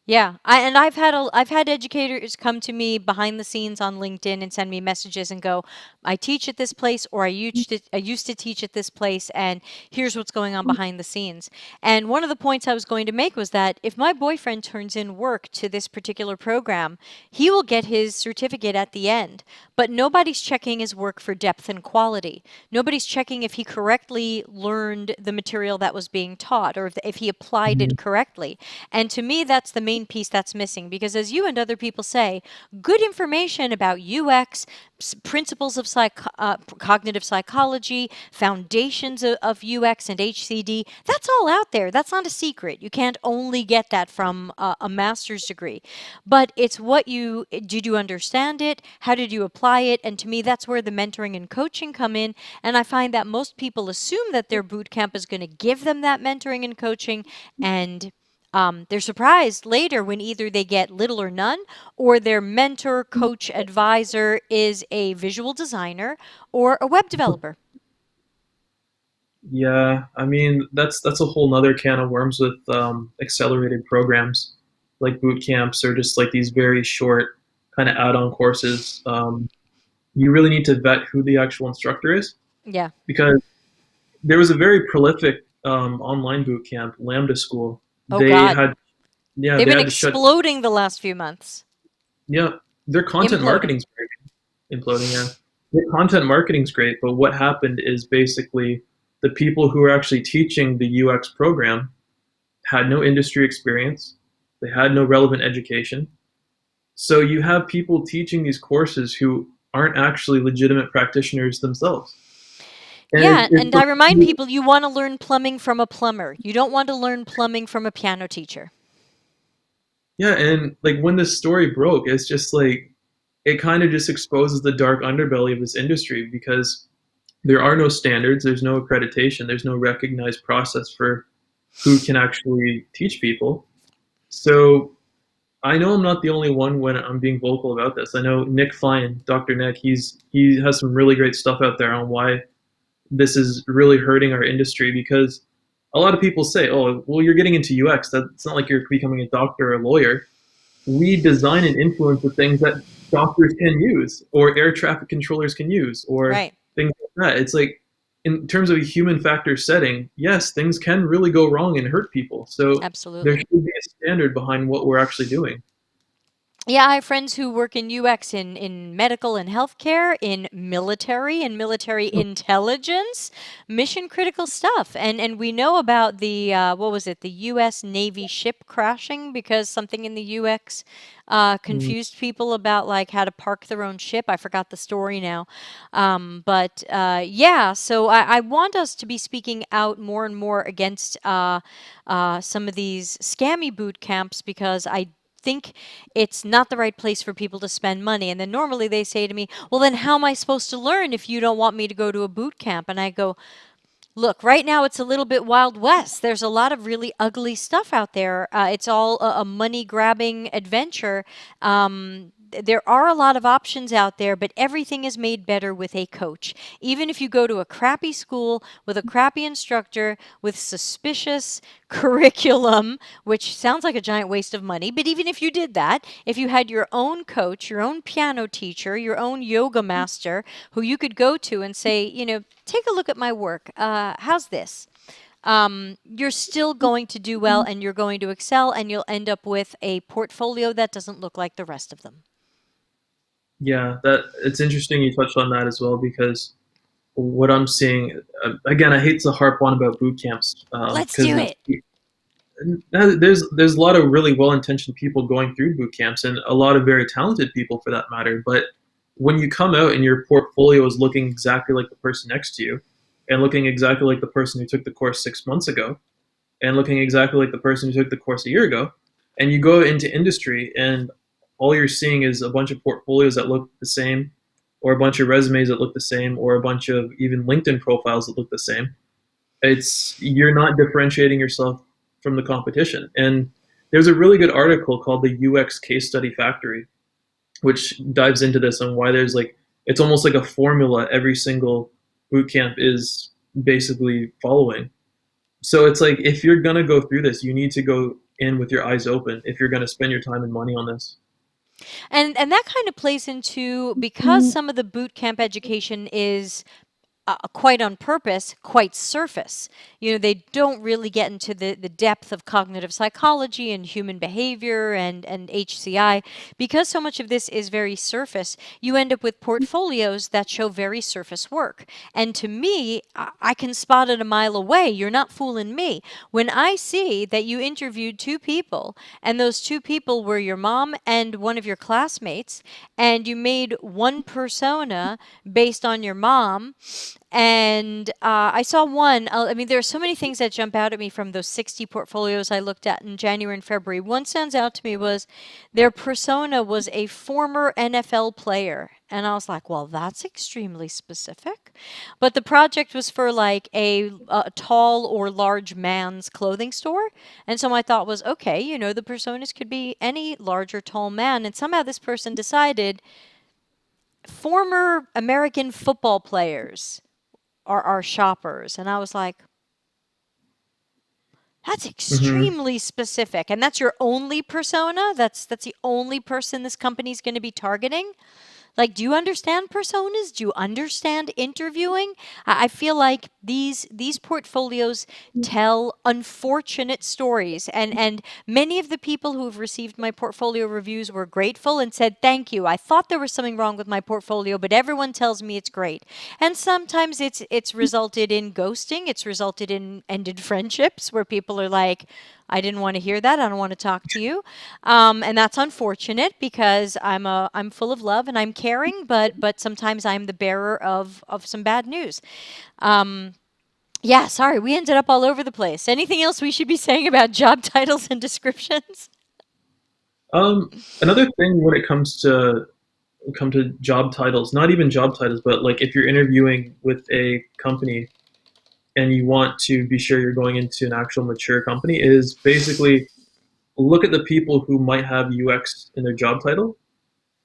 Yeah, I've had educators come to me behind the scenes on LinkedIn and send me messages and go, "I teach at this place, or I used to teach at this place, and here's what's going on behind the scenes." And one of the points I was going to make was that if my boyfriend turns in work to this particular program, he will get his certificate at the end, but nobody's checking his work for depth and quality. Nobody's checking if he correctly learned the material that was being taught or if he applied it Mhm. correctly. And to me, that's the main piece that's missing because, as you and other people say, good information about UX, principles of cognitive psychology, foundations of UX and HCD, that's all out there. That's not a secret. You can't only get that from a master's degree. But it's did you understand it? How did you apply it? And to me, that's where the mentoring and coaching come in. And I find that most people assume that their boot camp is going to give them that mentoring and coaching, and they're surprised later when either they get little or none, or their mentor, coach, advisor is a visual designer or a web developer. Yeah, I mean that's a whole nother can of worms with accelerated programs like boot camps or just like these very short kind of add-on courses. You really need to vet who the actual instructor is Yeah. because there was a very prolific online boot camp, Lambda School. Oh, They God. had yeah, They've they been had to shut exploding the last few months. yeah, their content Imploding. marketing's great. Imploding, yeah. Their content marketing's great, but what happened is basically the people who were actually teaching the UX program had no industry experience. They had no relevant education. So you have people teaching these courses who aren't actually legitimate practitioners themselves. And Yeah, it's and I remind people you want to learn plumbing from a plumber. You don't want to learn plumbing from a piano teacher. yeah, and like when this story broke, it's just like it kind of just exposes the dark underbelly of this industry because there are no standards, there's no accreditation, there's no recognized process for who can actually teach people. So I know I'm not the only one when I'm being vocal about this. I know Nick Fine, Dr. Nick, he has some really great stuff out there on why this is really hurting our industry because a lot of people say, "Oh, well, you're getting into UX. That's not like you're becoming a doctor or a lawyer." We design and influence the things that doctors can use, or air traffic controllers can use, or Right. things like that. It's like in terms of a human factor setting, yes, things can really go wrong and hurt people. So there Absolutely. should be a standard behind what we're actually doing. Yeah, I have friends who work in UX in medical and healthcare, in military and military intelligence, mission critical stuff. And we know about the what was it, the U.S. Navy ship crashing because something in the UX Mm. confused people about like how to park their own ship. I forgot the story now, but yeah. So I want us to be speaking out more and more against some of these scammy boot camps because think it's not the right place for people to spend money. And then normally they say to me, well, then how am I supposed to learn if you don't want me to go to a boot camp? And I go, look, right now it's a little bit Wild West. There's a lot of really ugly stuff out there. It's all a money grabbing adventure. There are a lot of options out there, but everything is made better with a coach. Even if you go to a crappy school with a crappy instructor with suspicious curriculum, which sounds like a giant waste of money, but even if you did that, if you had your own coach, your own piano teacher, your own yoga master who you could go to and say, take a look at my work. How's this? You're still going to do well and you're going to excel, and you'll end up with a portfolio that doesn't look like the rest of them. Yeah, that it's interesting you touched on that as well, because what I'm seeing, again, I hate to harp on about boot camps, Let's because do it. there's a lot of really well-intentioned people going through boot camps, and a lot of very talented people for that matter. But when you come out and your portfolio is looking exactly like the person next to you, and looking exactly like the person who took the course 6 months ago, and looking exactly like the person who took the course a year ago, and you go into industry and all you're seeing is a bunch of portfolios that look the same, or a bunch of resumes that look the same, or a bunch of even LinkedIn profiles that look the same. You're not differentiating yourself from the competition. And there's a really good article called the UX Case Study Factory, which dives into this and why there's like, it's almost like a formula every single bootcamp is basically following. So it's like, if you're going to go through this, you need to go in with your eyes open if you're going to spend your time and money on this. And that kind of plays into, because some of the boot camp education is quite on purpose, quite surface. They don't really get into the depth of cognitive psychology and human behavior and HCI. Because so much of this is very surface, you end up with portfolios that show very surface work. And to me, I can spot it a mile away. You're not fooling me. When I see that you interviewed two people, and those two people were your mom and one of your classmates, and you made one persona based on your mom, and I saw one. I mean, there are so many things that jump out at me from those 60 portfolios I looked at in January and February. One stands out to me was their persona was a former NFL player. And I was like, well, that's extremely specific. But the project was for like a tall or large man's clothing store. And so my thought was, okay, the personas could be any large or tall man. And somehow this person decided former American football players are our shoppers. And I was like, that's extremely specific. And that's your only persona? That's the only person this company's going to be targeting? Like, do you understand personas? Do you understand interviewing? I feel like these portfolios tell unfortunate stories, and many of the people who have received my portfolio reviews were grateful and said, thank you. I thought there was something wrong with my portfolio, but everyone tells me it's great. And sometimes it's resulted in ghosting. It's resulted in ended friendships where people are like, I didn't want to hear that. I don't want to talk to you, and that's unfortunate because I'm full of love and I'm caring, but sometimes I'm the bearer of some bad news. Yeah, sorry, we ended up all over the place. Anything else we should be saying about job titles and descriptions? Another thing when it comes to job titles, not even job titles, but like if you're interviewing with a company and you want to be sure you're going into an actual mature company, is basically look at the people who might have UX in their job title.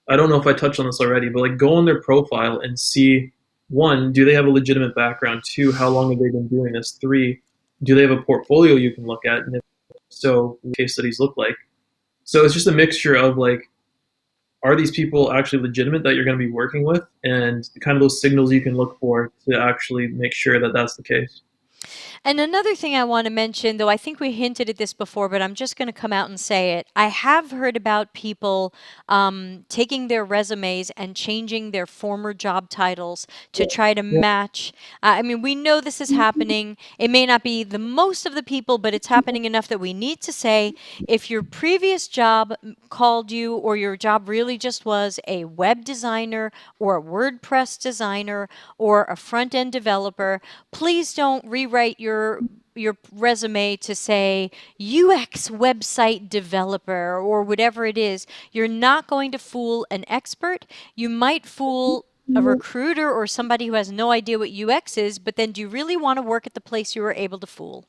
I don't know if I touched on this already, but like go on their profile and see, one, do they have a legitimate background? Two, how long have they been doing this? Three, do they have a portfolio you can look at? And if so, what case studies look like? So it's just a mixture of like, are these people actually legitimate that you're going to be working with, and kind of those signals you can look for to actually make sure that that's the case. And another thing I want to mention, though I think we hinted at this before, but I'm just going to come out and say it. I have heard about people taking their resumes and changing their former job titles to try to match. I mean, we know this is happening. It may not be the most of the people, but it's happening enough that we need to say, if your previous job called you, or your job really just was a web designer or a WordPress designer or a front-end developer, please don't rewrite your your resume to say UX website developer or whatever it is, you're not going to fool an expert. You might fool a recruiter or somebody who has no idea what UX is, but then do you really want to work at the place you were able to fool?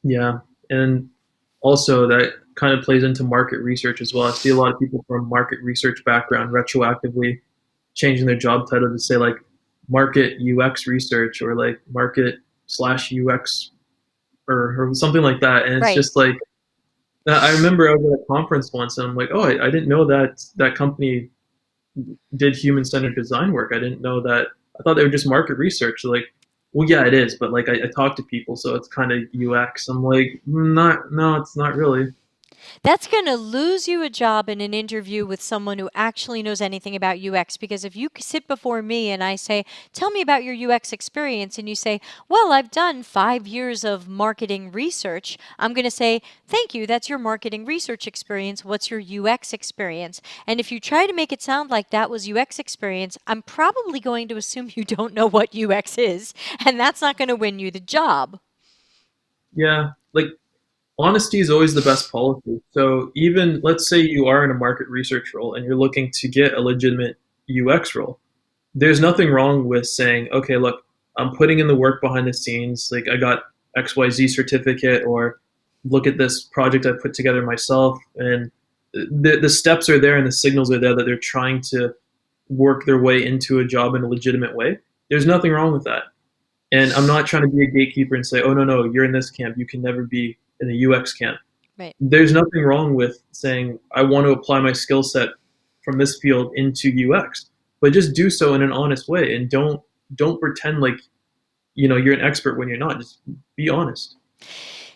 Yeah, and also that kind of plays into market research as well. I see a lot of people from market research background retroactively changing their job title to say like market UX research or like market slash UX or something like that. And it's Right. just like I remember I was at a conference once and I'm like, oh, I didn't know that that company did human centered design work. I didn't know that. I thought they were just market research. So like, well, yeah, it is, but like I talk to people, so it's kind of UX. I'm like, not, no, it's not really. That's going to lose you a job in an interview with someone who actually knows anything about UX. Because if you sit before me and I say, tell me about your UX experience, and you say, well, I've done 5 years of marketing research, I'm going to say, thank you, that's your marketing research experience. What's your UX experience? And if you try to make it sound like that was UX experience, I'm probably going to assume you don't know what UX is, and that's not going to win you the job. Yeah, like honesty is always the best policy. So even let's say you are in a market research role and you're looking to get a legitimate UX role, there's nothing wrong with saying, okay, look, I'm putting in the work behind the scenes. Like I got XYZ certificate, or look at this project I put together myself. And the steps are there and the signals are there that they're trying to work their way into a job in a legitimate way. There's nothing wrong with that. And I'm not trying to be a gatekeeper and say, oh, no, no, you're in this camp. You can never be in the UX camp. Right. There's nothing wrong with saying, I want to apply my skill set from this field into UX, but just do so in an honest way and don't pretend like you're an expert when you're not. Just be honest.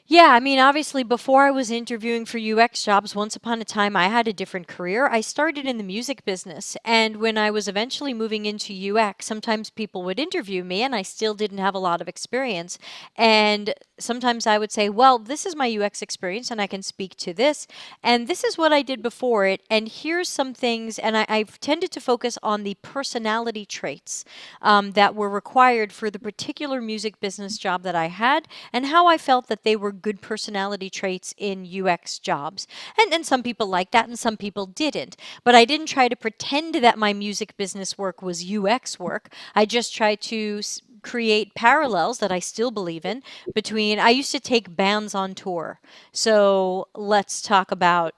Yeah, I mean, obviously, before I was interviewing for UX jobs, once upon a time, I had a different career. I started in the music business. And when I was eventually moving into UX, sometimes people would interview me and I still didn't have a lot of experience. And sometimes I would say, well, this is my UX experience and I can speak to this. And this is what I did before it. And here's some things. And I've tended to focus on the personality traits that were required for the particular music business job that I had and how I felt that they were good personality traits in UX jobs. And some people liked that and some people didn't. But I didn't try to pretend that my music business work was UX work. I just tried to create parallels that I still believe in between. I used to take bands on tour. So let's talk about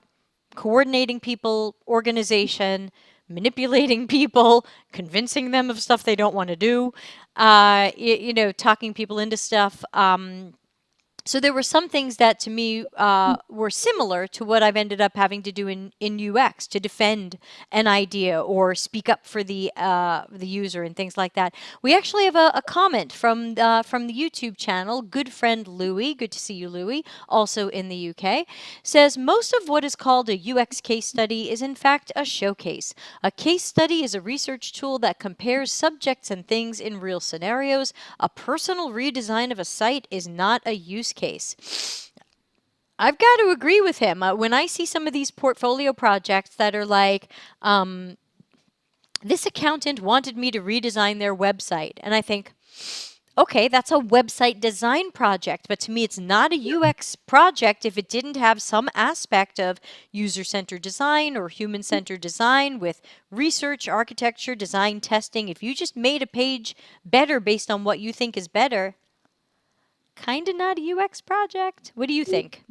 coordinating people, organization, manipulating people, convincing them of stuff they don't want to do, talking people into stuff. So there were some things that to me were similar to what I've ended up having to do in UX to defend an idea or speak up for the user and things like that. We actually have a comment from the YouTube channel. Good friend Louie, good to see you, Louie, also in the UK, says most of what is called a UX case study is in fact a showcase. A case study is a research tool that compares subjects and things in real scenarios. A personal redesign of a site is not a use case. I've got to agree with him. When I see some of these portfolio projects that are like, this accountant wanted me to redesign their website, and I think, okay, that's a website design project, but to me, it's not a UX project if it didn't have some aspect of user-centered design or human-centered design with research, architecture, design, testing. If you just made a page better based on what you think is better, kind of not a UX project. What do you think?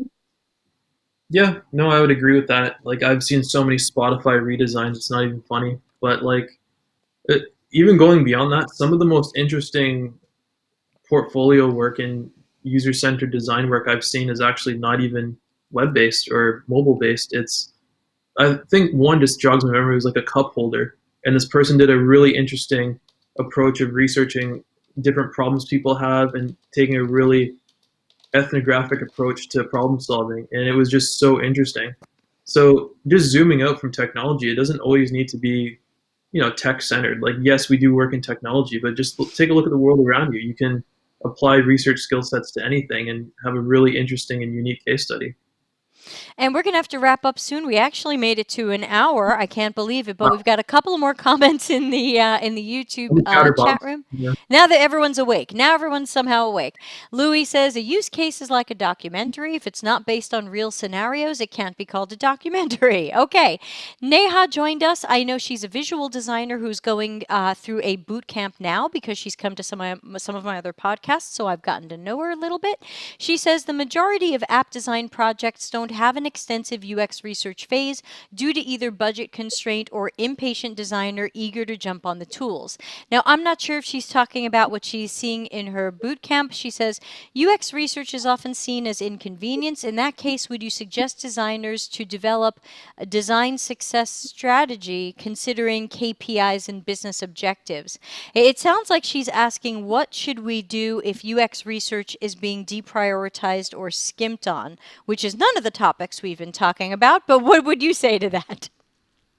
Yeah, no, I would agree with that. Like I've seen so many Spotify redesigns, it's not even funny. But like even going beyond that, some of the most interesting portfolio work and user-centered design work I've seen is actually not even web-based or mobile-based. It's I think one just jogs my memory. It was like a cup holder, and this person did a really interesting approach of researching different problems people have and taking a really ethnographic approach to problem solving, and it was just so interesting. So just zooming out from technology, it doesn't always need to be tech centered. Like yes, we do work in technology, but just take a look at the world around you. You can apply research skill sets to anything and have a really interesting and unique case study. And we're going to have to wrap up soon. We actually made it to an hour. I can't believe it, but we've got a couple more comments in the YouTube chat room. Yeah. Now that everyone's awake. Now everyone's somehow awake. Louis says, a use case is like a documentary. If it's not based on real scenarios, it can't be called a documentary. Okay. Neha joined us. I know she's a visual designer who's going through a boot camp now because she's come to some of my other podcasts, so I've gotten to know her a little bit. She says the majority of app design projects don't have an extensive UX research phase due to either budget constraint or impatient designer eager to jump on the tools. Now, I'm not sure if she's talking about what she's seeing in her boot camp. She says UX research is often seen as inconvenience. In that case, would you suggest designers to develop a design success strategy considering KPIs and business objectives? It sounds like she's asking, what should we do if UX research is being deprioritized or skimped on, which is none of the topics we've been talking about, but what would you say to that?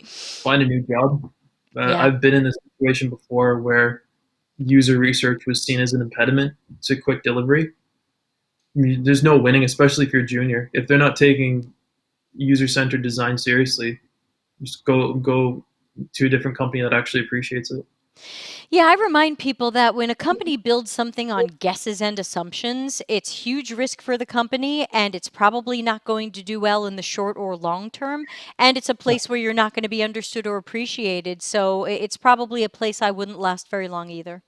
Find a new job. Yeah. I've been in this situation before where user research was seen as an impediment to quick delivery. There's no winning, especially if you're junior. If they're not taking user-centered design seriously, just go to a different company that actually appreciates it. Yeah, I remind people that when a company builds something on guesses and assumptions, it's huge risk for the company, and it's probably not going to do well in the short or long term. And it's a place where you're not going to be understood or appreciated. So it's probably a place I wouldn't last very long either.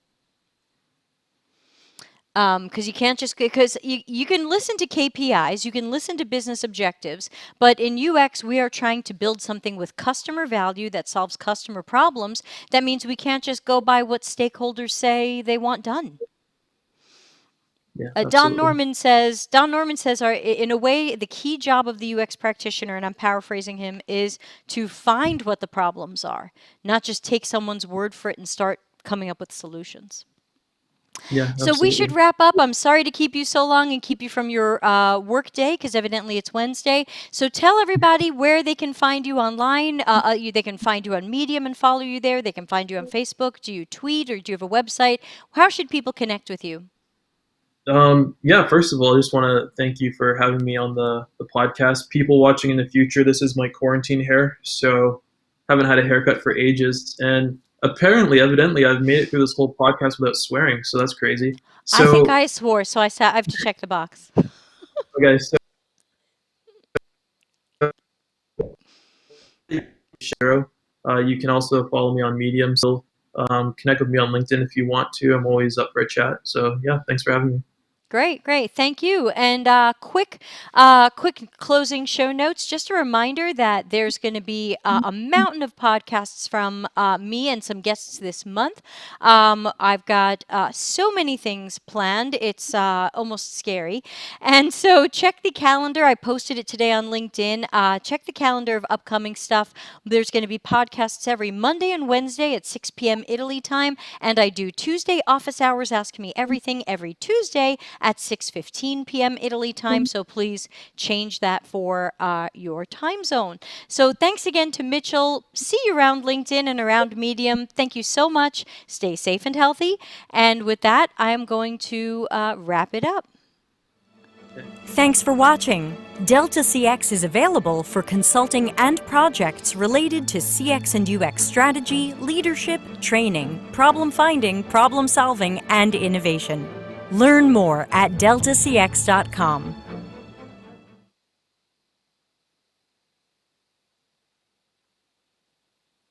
Because you can't just, because you can listen to KPIs, you can listen to business objectives, but in UX, we are trying to build something with customer value that solves customer problems. That means we can't just go by what stakeholders say they want done. Yeah, Don Norman says, in a way, the key job of the UX practitioner, and I'm paraphrasing him, is to find what the problems are, not just take someone's word for it and start coming up with solutions. Yeah, so we should wrap up. I'm sorry to keep you so long and keep you from your work day, because evidently it's Wednesday. So tell everybody where they can find you online. They can find you on Medium and follow you there. They can find you on Facebook. Do you tweet, or do you have a website? How should people connect with you? Yeah, first of all, I just want to thank you for having me on the podcast. People watching in the future, this is my quarantine hair, so haven't had a haircut for ages. And evidently, I've made it through this whole podcast without swearing, so that's crazy. So, I think I swore, so I have to check the box. Okay, so you can also follow me on Medium. So connect with me on LinkedIn if you want to. I'm always up for a chat. So yeah, thanks for having me. Great. Thank you. And quick closing show notes. Just a reminder that there's going to be a mountain of podcasts from me and some guests this month. I've got so many things planned. It's almost scary. And so check the calendar. I posted it today on LinkedIn. Check the calendar of upcoming stuff. There's going to be podcasts every Monday and Wednesday at 6 p.m. Italy time. And I do Tuesday office hours, Ask Me Everything, every Tuesday at 6:15 p.m. Italy time, so please change that for your time zone. So thanks again to Mitchell. See you around LinkedIn and around Medium. Thank you so much. Stay safe and healthy. And with that, I am going to wrap it up. Thanks for watching. Delta CX is available for consulting and projects related to CX and UX strategy, leadership, training, problem finding, problem solving, and innovation. Learn more at deltacx.com.